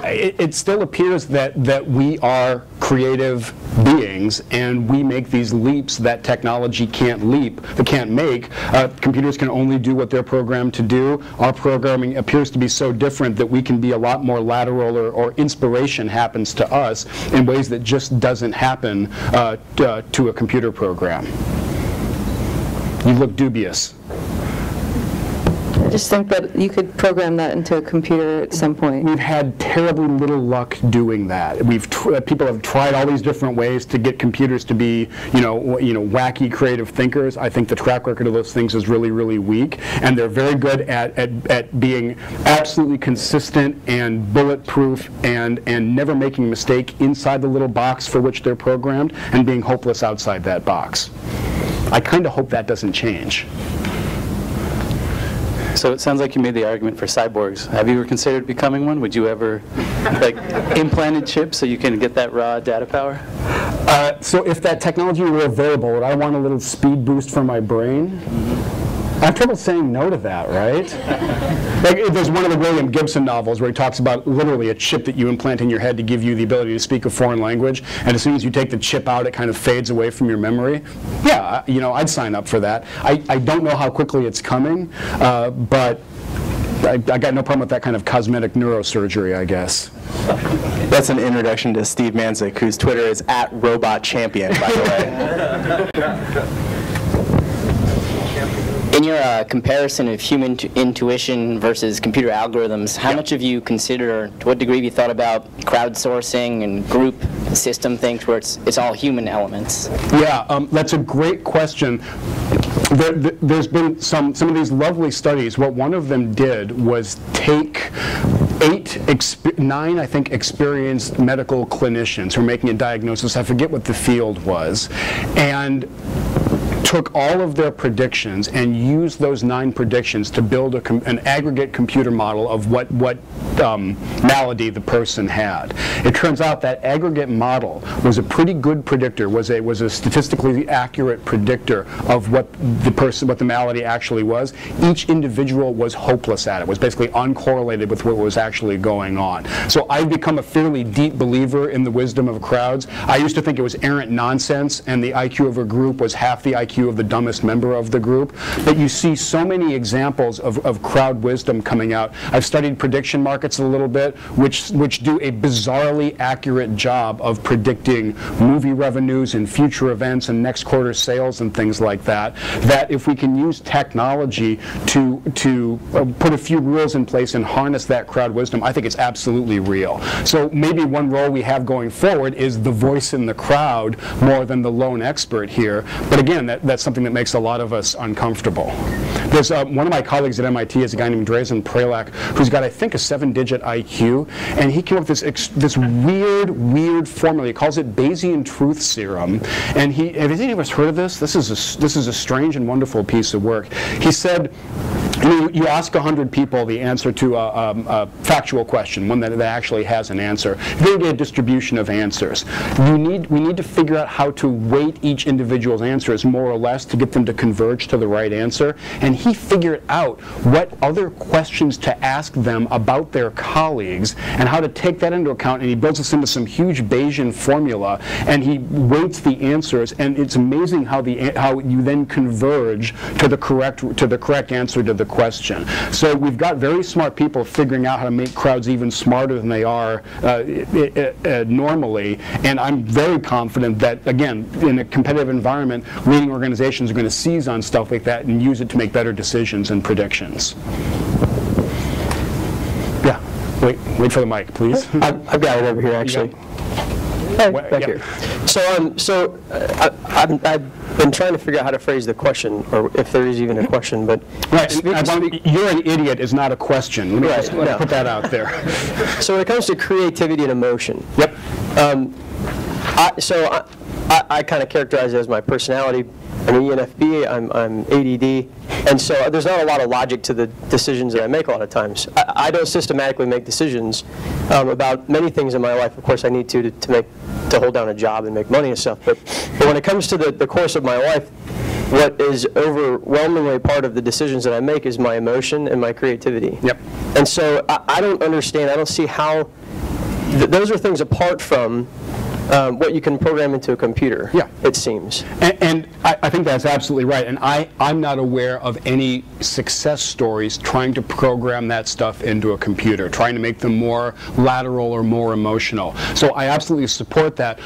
It still appears that we are creative beings, and we make these leaps that technology can't make. Computers can only do what they're programmed to do. Our programming appears to be so different that we can be a lot more lateral, or inspiration happens to us in ways that just doesn't happen to a computer program. You look dubious. I just think that you could program that into a computer at some point. We've had terribly little luck doing that. People have tried all these different ways to get computers to be, wacky creative thinkers. I think the track record of those things is really, really weak, and they're very good at being absolutely consistent and bulletproof and never making a mistake inside the little box for which they're programmed, and being hopeless outside that box. I kind of hope that doesn't change. So it sounds like you made the argument for cyborgs. Have you ever considered becoming one? Would you ever, like, implant a chip so you can get that raw data power? So if that technology were available, would I want a little speed boost for my brain? I have trouble saying no to that, right? Like, there's one of the William Gibson novels where he talks about literally a chip that you implant in your head to give you the ability to speak a foreign language, and as soon as you take the chip out, it kind of fades away from your memory. Yeah, I'd sign up for that. I don't know how quickly it's coming, but I got no problem with that kind of cosmetic neurosurgery, I guess. That's an introduction to Steve Manzik, whose Twitter is @RobotChampion, by the way. In your comparison of human intuition versus computer algorithms, how much have you considered, or to what degree have you thought about crowdsourcing and group system things where it's all human elements? Yeah, that's a great question. There's been some of these lovely studies. What one of them did was take 9, I think, experienced medical clinicians who are making a diagnosis. I forget what the field was, and took all of their predictions and used those 9 predictions to build an aggregate computer model of what malady the person had. It turns out that aggregate model was a pretty good predictor, was a statistically accurate predictor of what the malady actually was. Each individual was hopeless at it, was basically uncorrelated with what was actually going on. So I've become a fairly deep believer in the wisdom of crowds. I used to think it was errant nonsense, and the IQ of a group was half the IQ of the dumbest member of the group. But you see so many examples of crowd wisdom coming out. I've studied prediction markets a little bit, which do a bizarrely accurate job of predicting movie revenues and future events and next quarter sales and things like that. That if we can use technology to put a few rules in place and harness that crowd wisdom, I think it's absolutely real. So maybe one role we have going forward is the voice in the crowd more than the lone expert here. But again, that's something that makes a lot of us uncomfortable. There's one of my colleagues at MIT is a guy named Drazen Prelak, who's got, I think, a 7-digit IQ, and he came up with this weird formula. He calls it Bayesian truth serum. And have any of us heard of this? This is a strange and wonderful piece of work. He said, you ask 100 people the answer to a factual question, one that actually has an answer. You're going to get a distribution of answers. We need to figure out how to weight each individual's answers more or less to get them to converge to the right answer. And he figured out what other questions to ask them about their colleagues and how to take that into account. And he builds this into some huge Bayesian formula, and he weights the answers. And it's amazing how you then converge to the correct answer to the question. So we've got very smart people figuring out how to make crowds even smarter than they are normally, and I'm very confident that, again, in a competitive environment, leading organizations are going to seize on stuff like that and use it to make better decisions and predictions. Yeah, wait for the mic, please. I've got it over here, actually. Back here. So I've been trying to figure out how to phrase the question, or if there is even a question. But right, you're an idiot is not a question. Let me just put that out there. So when it comes to creativity and emotion, yep. I kind of characterize it as my personality. I'm an ENFP, I'm ADD, and so there's not a lot of logic to the decisions that I make a lot of times. I don't systematically make decisions about many things in my life. Of course, I need to hold down a job and make money and stuff, but when it comes to the course of my life, what is overwhelmingly part of the decisions that I make is my emotion and my creativity. Yep. And so I don't understand, I don't see how, those are things apart from what you can program into a computer, yeah, it seems. And I think that's absolutely right. And I'm not aware of any success stories trying to program that stuff into a computer, trying to make them more lateral or more emotional. So I absolutely support that.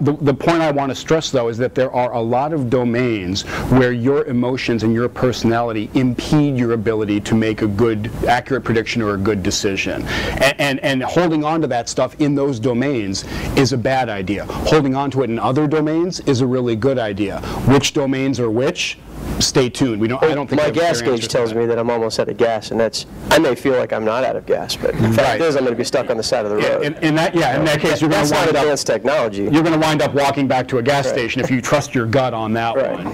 The point I want to stress, though, is that there are a lot of domains where your emotions and your personality impede your ability to make a good, accurate prediction or a good decision. And holding on to that stuff in those domains is a bad idea. Holding on to it in other domains is a really good idea. Which domains are which? Stay tuned. I don't think my gas gauge tells me that I'm almost out of gas, and I may feel like I'm not out of gas, but the fact is I'm going to be stuck on the side of the road. In that case, you're going to wind up advanced technology. You're going to wind up walking back to a gas station if you trust your gut on that one.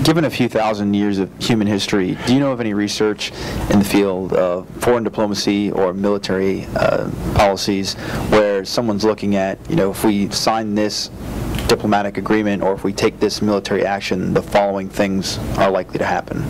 Given a few thousand years of human history, do you know of any research in the field of foreign diplomacy or military policies where someone's looking at, if we sign this diplomatic agreement or if we take this military action, the following things are likely to happen?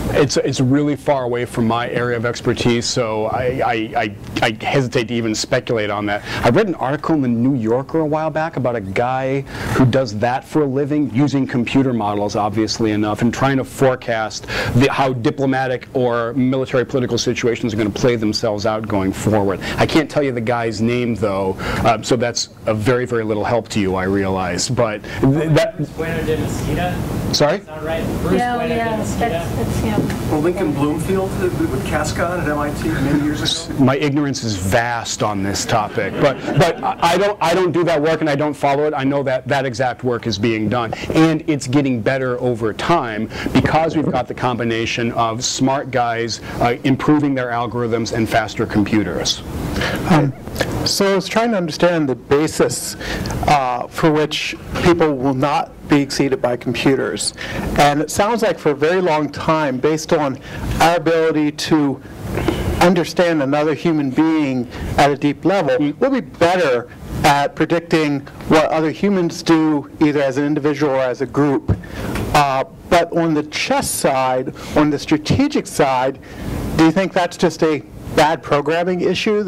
It's really far away from my area of expertise, so I hesitate to even speculate on that. I read an article in the New Yorker a while back about a guy who does that for a living, using computer models, obviously enough, and trying to forecast how diplomatic or military political situations are going to play themselves out going forward. I can't tell you the guy's name, though, so that's a very, very little help to you, I realize. But that... Bueno de Mesquita? Sorry? Is that right? Bruce Bueno de Mesquita? That's him. Well, Lincoln Bloomfield with Cascon at MIT many years ago. My ignorance is vast on this topic, but I don't do that work and I don't follow it. I know that exact work is being done, and it's getting better over time because we've got the combination of smart guys improving their algorithms and faster computers. So I was trying to understand the basis for which people will not be exceeded by computers. And it sounds like for a very long time, based on our ability to understand another human being at a deep level, we'll be better at predicting what other humans do, either as an individual or as a group. But on the chess side, on the strategic side, do you think that's just a bad programming issue?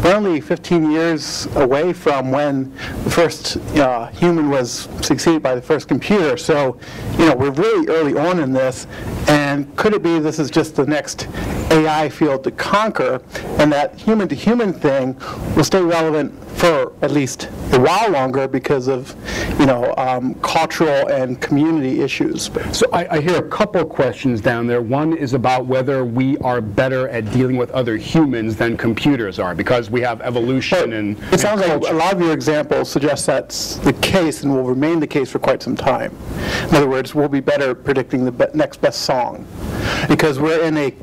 We're only 15 years away from when the first human was succeeded by the first computer. So, we're really early on in this. And could it be this is just the next AI field to conquer, and that human-to-human thing will stay relevant for at least a while longer because of, cultural and community issues? So I hear a couple questions down there. One is about whether we are better at dealing with other humans than computers are, because we have evolution and it sounds like a lot of your examples suggest that's the case and will remain the case for quite some time. In other words, we'll be better at predicting the next best song because we're in a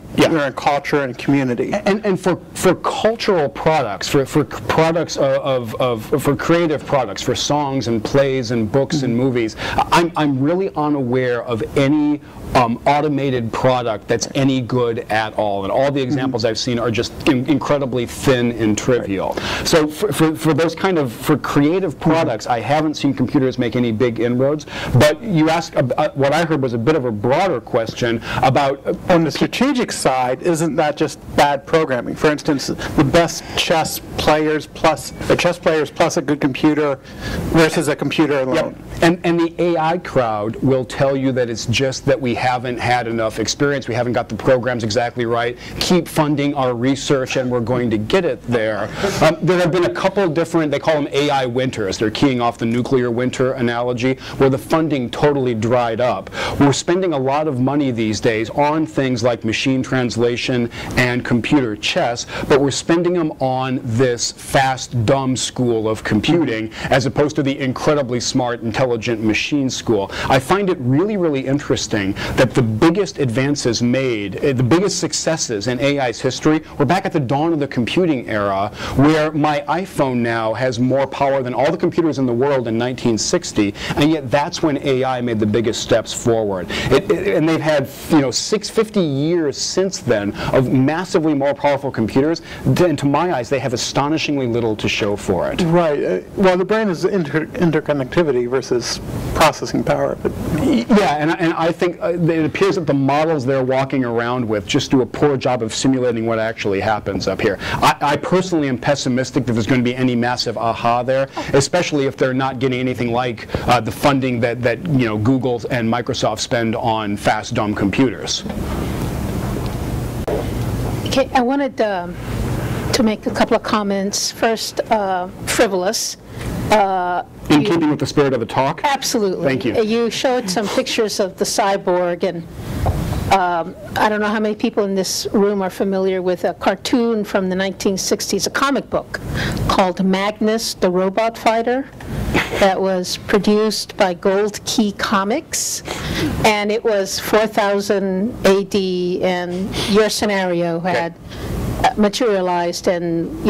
culture and community. And for cultural products, for products for creative products, for songs and plays and books and movies, I'm really unaware of any automated product that's any good at all. And all the examples I've seen are just incredibly thin and trivial. So for those for creative products, I haven't seen computers make any big inroads. But you asked, what I heard was a bit of a broader question about... On the strategic side, isn't that just bad programming? For instance, the best chess players plus a good computer versus a computer alone. Yep. And the AI crowd will tell you that it's just that we haven't had enough experience, we haven't got the programs exactly right, keep funding our research and we're going to get it there. There have been a couple different, they call them AI winters, they're keying off the nuclear winter analogy, where the funding totally dried up. We're spending a lot of money these days on things like machine translation and computer chess, but we're spending them on this fast, dumb school of computing as opposed to the incredibly smart, intelligent machine school. I find it really, really interesting that the biggest advances made, the biggest successes in AI's history were back at the dawn of the computing era, where my iPhone now has more power than all the computers in the world in 1960, and yet that's when AI made the biggest steps forward. And they've had 50 years since then of massively more powerful computers, and to my eyes they have astonishingly little to show for it. Right. Well, the brain is interconnectivity versus processing power. Yeah, and I think it appears that the models they're walking around with just do a poor job of simulating what actually happens up here. I personally am pessimistic that there's going to be any massive aha there, especially if they're not getting anything like the funding that Google and Microsoft spend on fast, dumb computers. Okay, I wanted to make a couple of comments. First, frivolous. In keeping with the spirit of the talk? Absolutely. Thank you. You showed some pictures of the cyborg, and I don't know how many people in this room are familiar with a cartoon from the 1960s, a comic book called Magnus, the Robot Fighter, that was produced by Gold Key Comics, and it was 4000 AD, and your scenario had materialized, and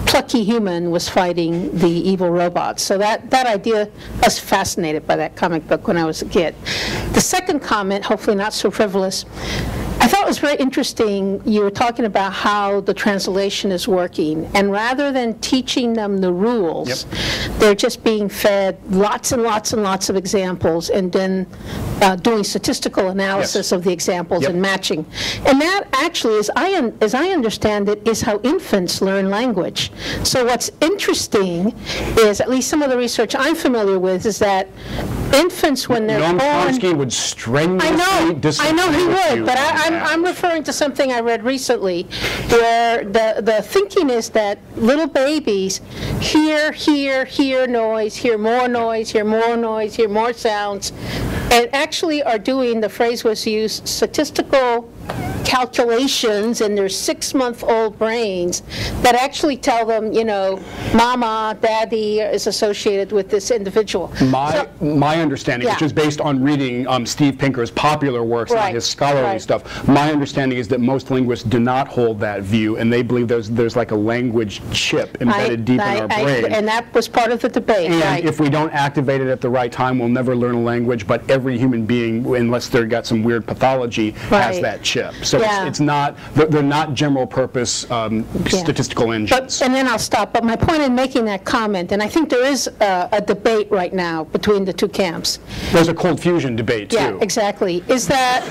plucky human was fighting the evil robots. So that idea, I was fascinated by that comic book when I was a kid. The second comment, hopefully not so frivolous, I thought it was very interesting. You were talking about how the translation is working, and rather than teaching them the rules, they're just being fed lots and lots and lots of examples, and then doing statistical analysis of the examples and matching. And that actually, as I understand it, is how infants learn language. So what's interesting is, at least some of the research I'm familiar with, is that infants, when they're born... Noam Chomsky would strenuously disagree. I know he would, but I'm referring to something I read recently, where the thinking is that little babies hear noise, hear more noise, hear more noise, hear more sounds, and actually are doing, the phrase was used, statistical calculations in their 6-month-old brains that actually tell them, you know, mama, daddy is associated with this individual. My understanding, which is based on reading Steve Pinker's popular works, not his scholarly stuff, my understanding is that most linguists do not hold that view, and they believe there's like a language chip embedded deep in our brain. And that was part of the debate. And if we don't activate it at the right time, we'll never learn a language, but every human being, unless they've got some weird pathology, has that chip. So it's not, they're not general purpose statistical engines. And then I'll stop. But my point in making that comment, and I think there is a debate right now between the two camps. There's a cold fusion debate, too. Yeah, exactly. Is that...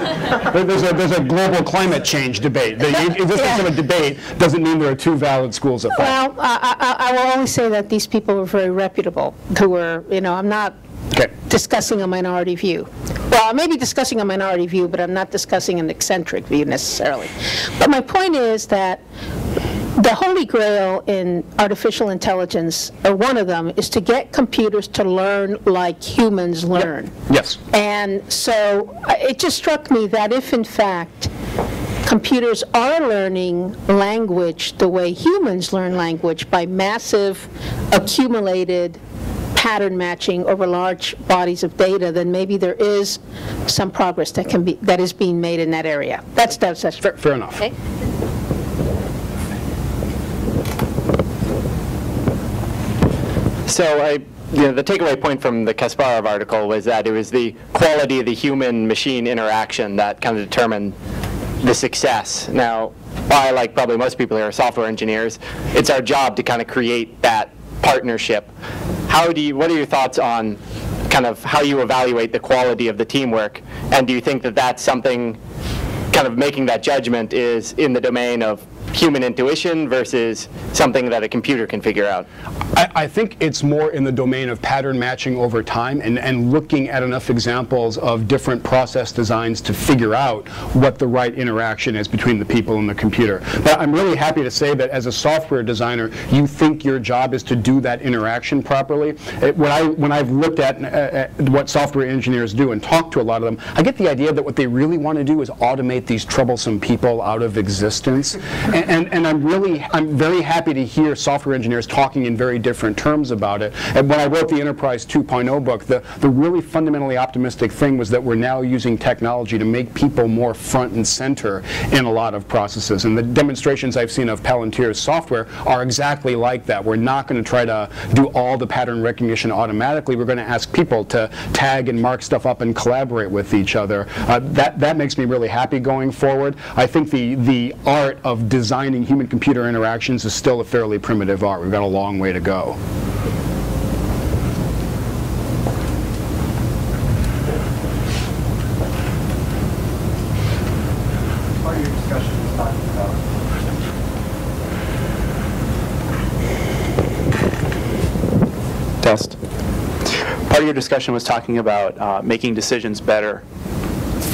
there's a global climate change debate. Existence of a debate doesn't mean there are two valid schools of thought. Well, I will only say that these people were very reputable, who were, you know, I'm not discussing a minority view. Well, I may be discussing a minority view, but I'm not discussing an eccentric view necessarily. But my point is that the holy grail in artificial intelligence, or one of them, is to get computers to learn like humans learn. Yes. And so it just struck me that if, in fact, computers are learning language the way humans learn language, by massive accumulated pattern matching over large bodies of data, then maybe there is some progress that is being made in that area. That's fair enough. Okay. So the takeaway point from the Kasparov article was that it was the quality of the human-machine interaction that kind of determined the success. Now, I, like probably most people here, are software engineers. It's our job to kind of create that partnership. What are your thoughts on kind of how you evaluate the quality of the teamwork? And do you think that that's something, kind of making that judgment, is in the domain of human intuition versus something that a computer can figure out? I think it's more in the domain of pattern matching over time and looking at enough examples of different process designs to figure out what the right interaction is between the people and the computer. But I'm really happy to say that as a software designer, you think your job is to do that interaction properly. When I've looked at what software engineers do and talked to a lot of them, I get the idea that what they really want to do is automate these troublesome people out of existence. And I'm very happy to hear software engineers talking in very different terms about it. And when I wrote the Enterprise 2.0 book, the really fundamentally optimistic thing was that we're now using technology to make people more front and center in a lot of processes. And the demonstrations I've seen of Palantir's software are exactly like that. We're not going to try to do all the pattern recognition automatically. We're going to ask people to tag and mark stuff up and collaborate with each other. That makes me really happy going forward. I think the art of designing human-computer interactions is still a fairly primitive art. We've got a long way to go. Part of your discussion is talking about Test. Part of your discussion was talking about making decisions better,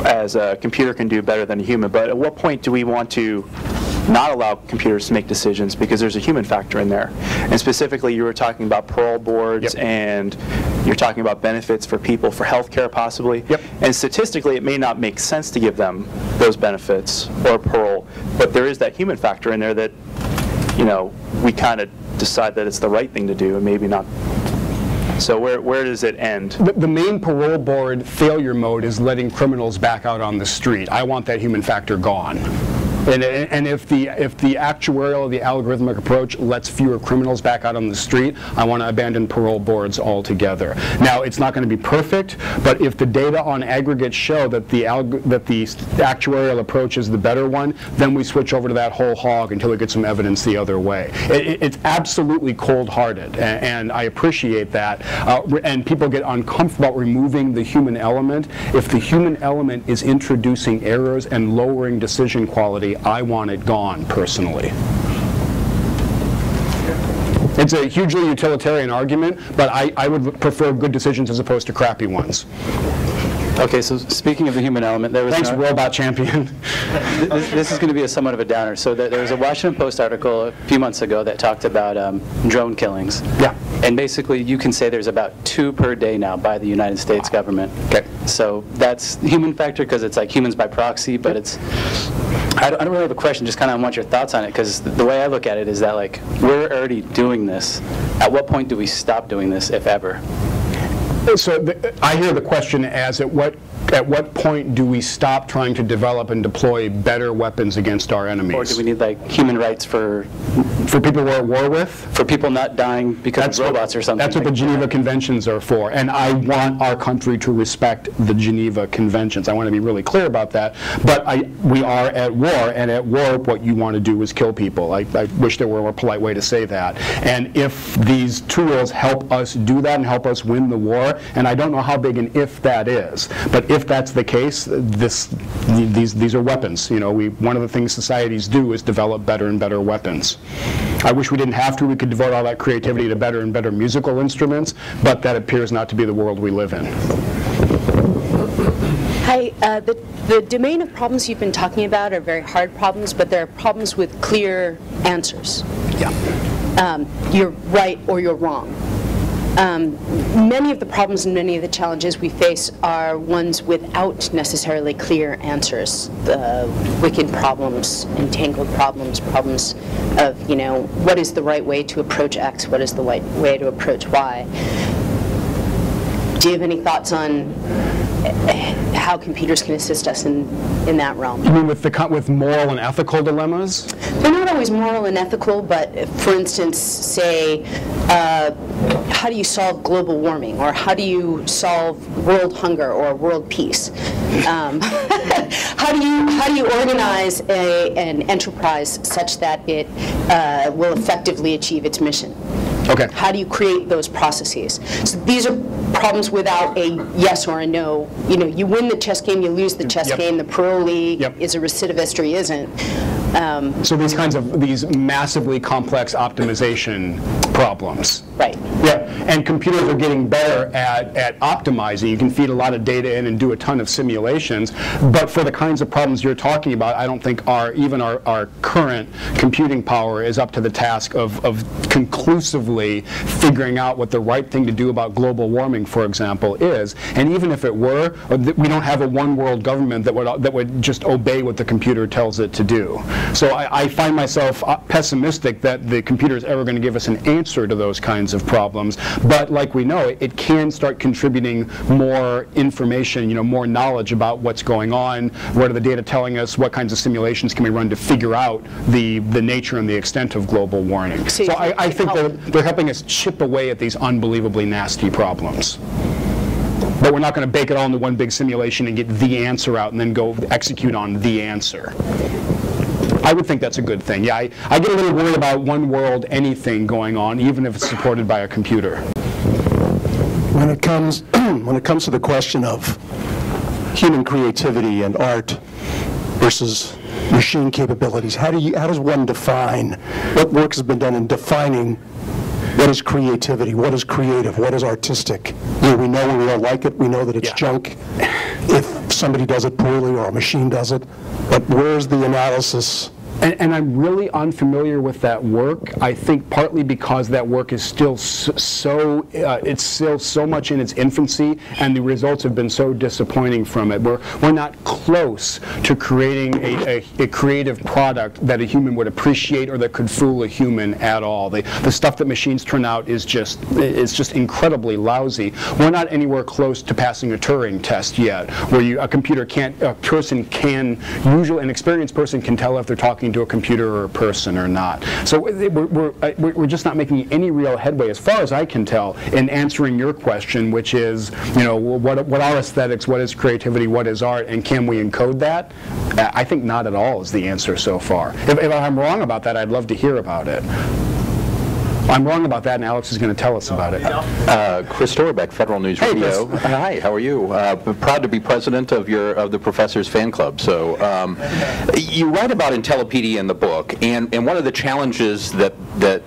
as a computer can do better than a human. But at what point do we want to not allow computers to make decisions, because there's a human factor in there? And specifically, you were talking about parole boards, and you're talking about benefits for people, for healthcare possibly. And statistically, it may not make sense to give them those benefits or parole, but there is that human factor in there that, you know, we kind of decide that it's the right thing to do and maybe not. So where does it end? The main parole board failure mode is letting criminals back out on the street. I want that human factor gone. And if the actuarial, the algorithmic approach lets fewer criminals back out on the street, I want to abandon parole boards altogether. Now, it's not going to be perfect, but if the data on aggregate show that the actuarial approach is the better one, then we switch over to that whole hog until we get some evidence the other way. It's absolutely cold-hearted, and I appreciate that. And people get uncomfortable about removing the human element. If the human element is introducing errors and lowering decision quality, I want it gone, personally. It's a hugely utilitarian argument, but I would prefer good decisions as opposed to crappy ones. Okay, so speaking of the human element, there was Thanks, Robot Champion. This is going to be somewhat of a downer. So there was a Washington Post article a few months ago that talked about drone killings. Yeah. And basically, you can say there's about 2 per day now by the United States government. Okay. So that's human factor because it's like humans by proxy, but it's... I don't really have a question, just kind of want your thoughts on it, because the way I look at it is that, like, we're already doing this. At what point do we stop doing this, if ever? So I hear the question as at what point do we stop trying to develop and deploy better weapons against our enemies? Or do we need like human rights for people we're at war with? For people not dying because of robots or something? That's what the Geneva Conventions are for, and I want our country to respect the Geneva Conventions. I want to be really clear about that, but we are at war, and at war what you want to do is kill people. I wish there were a more polite way to say that. And if these tools help us do that and help us win the war, and I don't know how big an if that is, but if that's the case, these are weapons. You know, one of the things societies do is develop better and better weapons. I wish we didn't have to. We could devote all that creativity to better and better musical instruments, but that appears not to be the world we live in. Hi, the domain of problems you've been talking about are very hard problems, but they're problems with clear answers. Yeah. You're right or you're wrong. Many of the problems and many of the challenges we face are ones without necessarily clear answers. The wicked problems, entangled problems, problems of, you know, what is the right way to approach X, what is the right way to approach Y. Do you have any thoughts on how computers can assist us in that realm? You mean with moral and ethical dilemmas? They're not always moral and ethical, but for instance, say, how do you solve global warming, or how do you solve world hunger or world peace? How do you organize an enterprise such that it will effectively achieve its mission? Okay. How do you create those processes? So these are problems without a yes or a no. You know, you win the chess game, you lose the chess game. The parolee is a recidivist or he isn't. So these massively complex optimization problems. Right. Yeah, and computers are getting better at optimizing. You can feed a lot of data in and do a ton of simulations, but for the kinds of problems you're talking about, I don't think even our current computing power is up to the task of conclusively figuring out what the right thing to do about global warming, for example, is. And even if it were, we don't have a one-world government that would just obey what the computer tells it to do. So I find myself pessimistic that the computer is ever going to give us an answer to those kinds of problems. But like we know, it can start contributing more information, you know, more knowledge about what's going on, what are the data telling us, what kinds of simulations can we run to figure out the nature and the extent of global warming. So I think they're helping us chip away at these unbelievably nasty problems. But we're not going to bake it all into one big simulation and get the answer out and then go execute on the answer. I would think that's a good thing. Yeah, I get a little worried about one world anything going on, even if it's supported by a computer. When it comes to the question of human creativity and art versus machine capabilities, how does one define what work has been done in defining what is creativity, what is creative, what is artistic? You know, we know when we don't like it, we know that it's junk if somebody does it poorly or a machine does it, but where's the analysis And I'm really unfamiliar with that work. I think partly because that work is still it's still so much in its infancy, and the results have been so disappointing from it. We're not close to creating a creative product that a human would appreciate or that could fool a human at all. The stuff that machines turn out is just incredibly lousy. We're not anywhere close to passing a Turing test yet, where an experienced person can tell if they're talking to a computer or a person or not. So we're just not making any real headway, as far as I can tell, in answering your question, which is, what are aesthetics, what is creativity, what is art, and can we encode that? I think not at all is the answer so far. If I'm wrong about that, I'd love to hear about it. I'm wrong about that, and Alex is going to tell us about it. Chris Torbeck, Federal News Radio. Hi, how are you? Proud to be president of the Professor's Fan Club. So you write about IntelliPD in the book, and one of the challenges that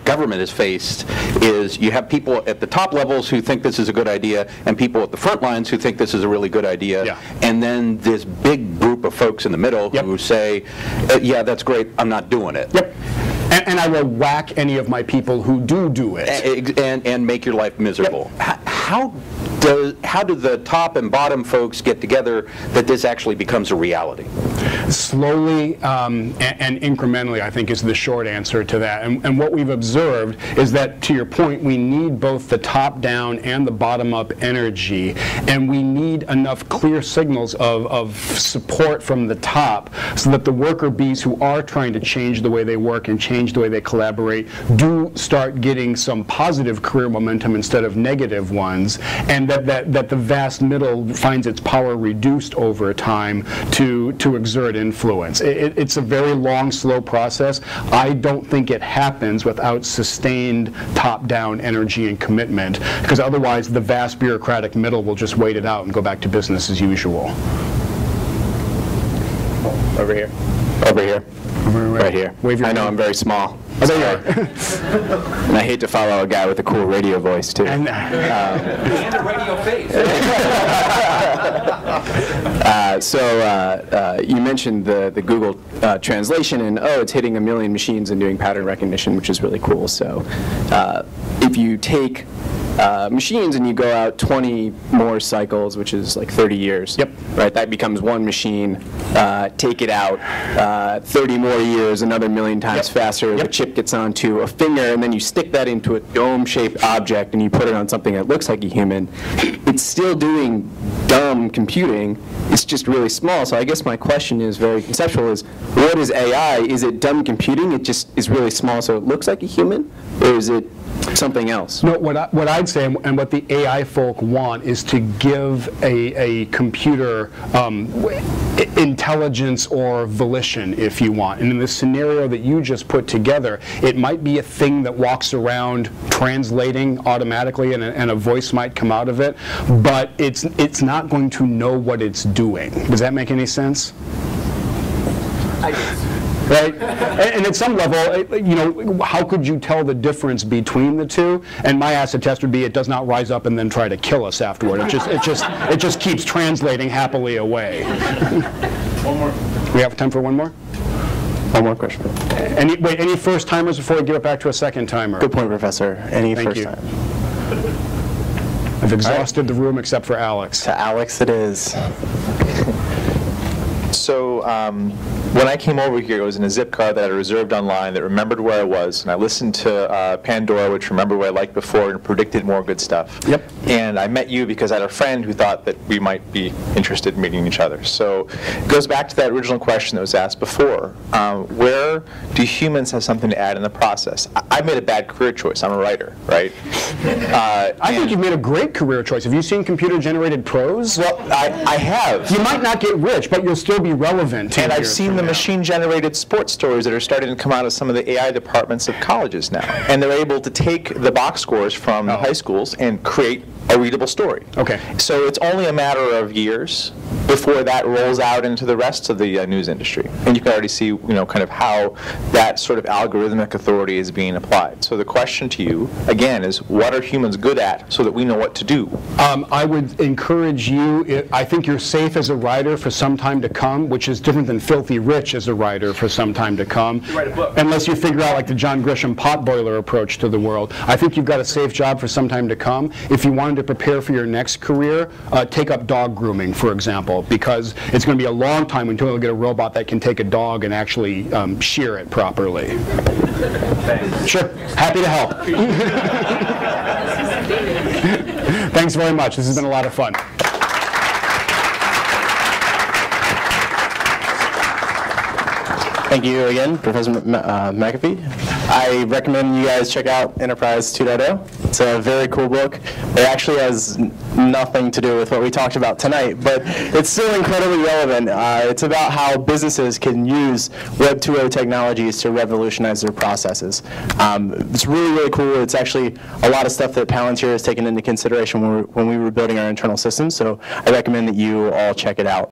government has faced is you have people at the top levels who think this is a good idea, and people at the front lines who think this is a really good idea, and then this big group of folks in the middle who say, yeah, that's great, I'm not doing it. And I will whack any of my people who do it. And make your life miserable. How do the top and bottom folks get together that this actually becomes a reality? Slowly and incrementally, I think, is the short answer to that. And what we've observed is that, to your point, we need both the top-down and the bottom-up energy, and we need enough clear signals of support from the top so that the worker bees who are trying to change the way they work and change the way they collaborate do start getting some positive career momentum instead of negative ones, and that the vast middle finds its power reduced over time to exert influence. It's a very long, slow process. I don't think it happens without sustained top-down energy and commitment, because otherwise the vast bureaucratic middle will just wait it out and go back to business as usual. Over here. Over here. Right here. I know I'm very small. Oh, there you are. And I hate to follow a guy with a cool radio voice, too. And a radio face. You mentioned the Google translation, and it's hitting 1 million machines and doing pattern recognition, which is really cool. So if you take machines and you go out 20 more cycles, which is like 30 years. Right, that becomes one machine. Take it out 30 more years, another 1 million times faster. The chip gets onto a finger, and then you stick that into a dome-shaped object, and you put it on something that looks like a human. It's still doing dumb computing. It's just really small. So I guess my question is very conceptual: is what is AI? Is it dumb computing? It just is really small, so it looks like a human, or is it something else? No, what I'd say, and what the AI folk want, is to give a computer intelligence or volition, if you want. And in the scenario that you just put together, it might be a thing that walks around translating automatically, and a voice might come out of it, but it's not going to know what it's doing. Does that make any sense? Right? And at some level, how could you tell the difference between the two? And my acid test would be it does not rise up and then try to kill us afterward. It just keeps translating happily away. One more. We have time for one more? One more question. Any first timers before we give it back to a second timer? Good point, Professor. Any first time? I've exhausted the room except for Alex. To Alex it is. So when I came over here, it was in a zip card that I reserved online that remembered where I was, and I listened to Pandora, which remembered what I liked before and predicted more good stuff. And I met you because I had a friend who thought that we might be interested in meeting each other. So it goes back to that original question that was asked before. Where do humans have something to add in the process? I made a bad career choice. I'm a writer, right? I think you've made a great career choice. Have you seen computer-generated prose? Well, I have. You might not get rich, but you'll still be relevant. And I've seen the machine-generated sports stories that are starting to come out of some of the AI departments of colleges now. And they're able to take the box scores from the high schools and create a readable story. Okay. So it's only a matter of years before that rolls out into the rest of the news industry. And you can already see, kind of how that sort of algorithmic authority is being applied. So the question to you, again, is what are humans good at so that we know what to do? I would encourage you, I think you're safe as a writer for some time to come, which is different than filthy rich as a writer for some time to come. You write a book. Unless you figure out like the John Grisham potboiler approach to the world. I think you've got a safe job for some time to come. If you wanted to prepare for your next career, take up dog grooming, for example, because it's going to be a long time until you'll get a robot that can take a dog and actually shear it properly. Thanks. Sure, happy to help. Thanks very much. This has been a lot of fun. Thank you again, Professor McAfee. I recommend you guys check out Enterprise 2.0. It's a very cool book. It actually has nothing to do with what we talked about tonight, but it's still incredibly relevant. It's about how businesses can use Web 2.0 technologies to revolutionize their processes. It's really, really cool. It's actually a lot of stuff that Palantir has taken into consideration when we were building our internal systems, so I recommend that you all check it out.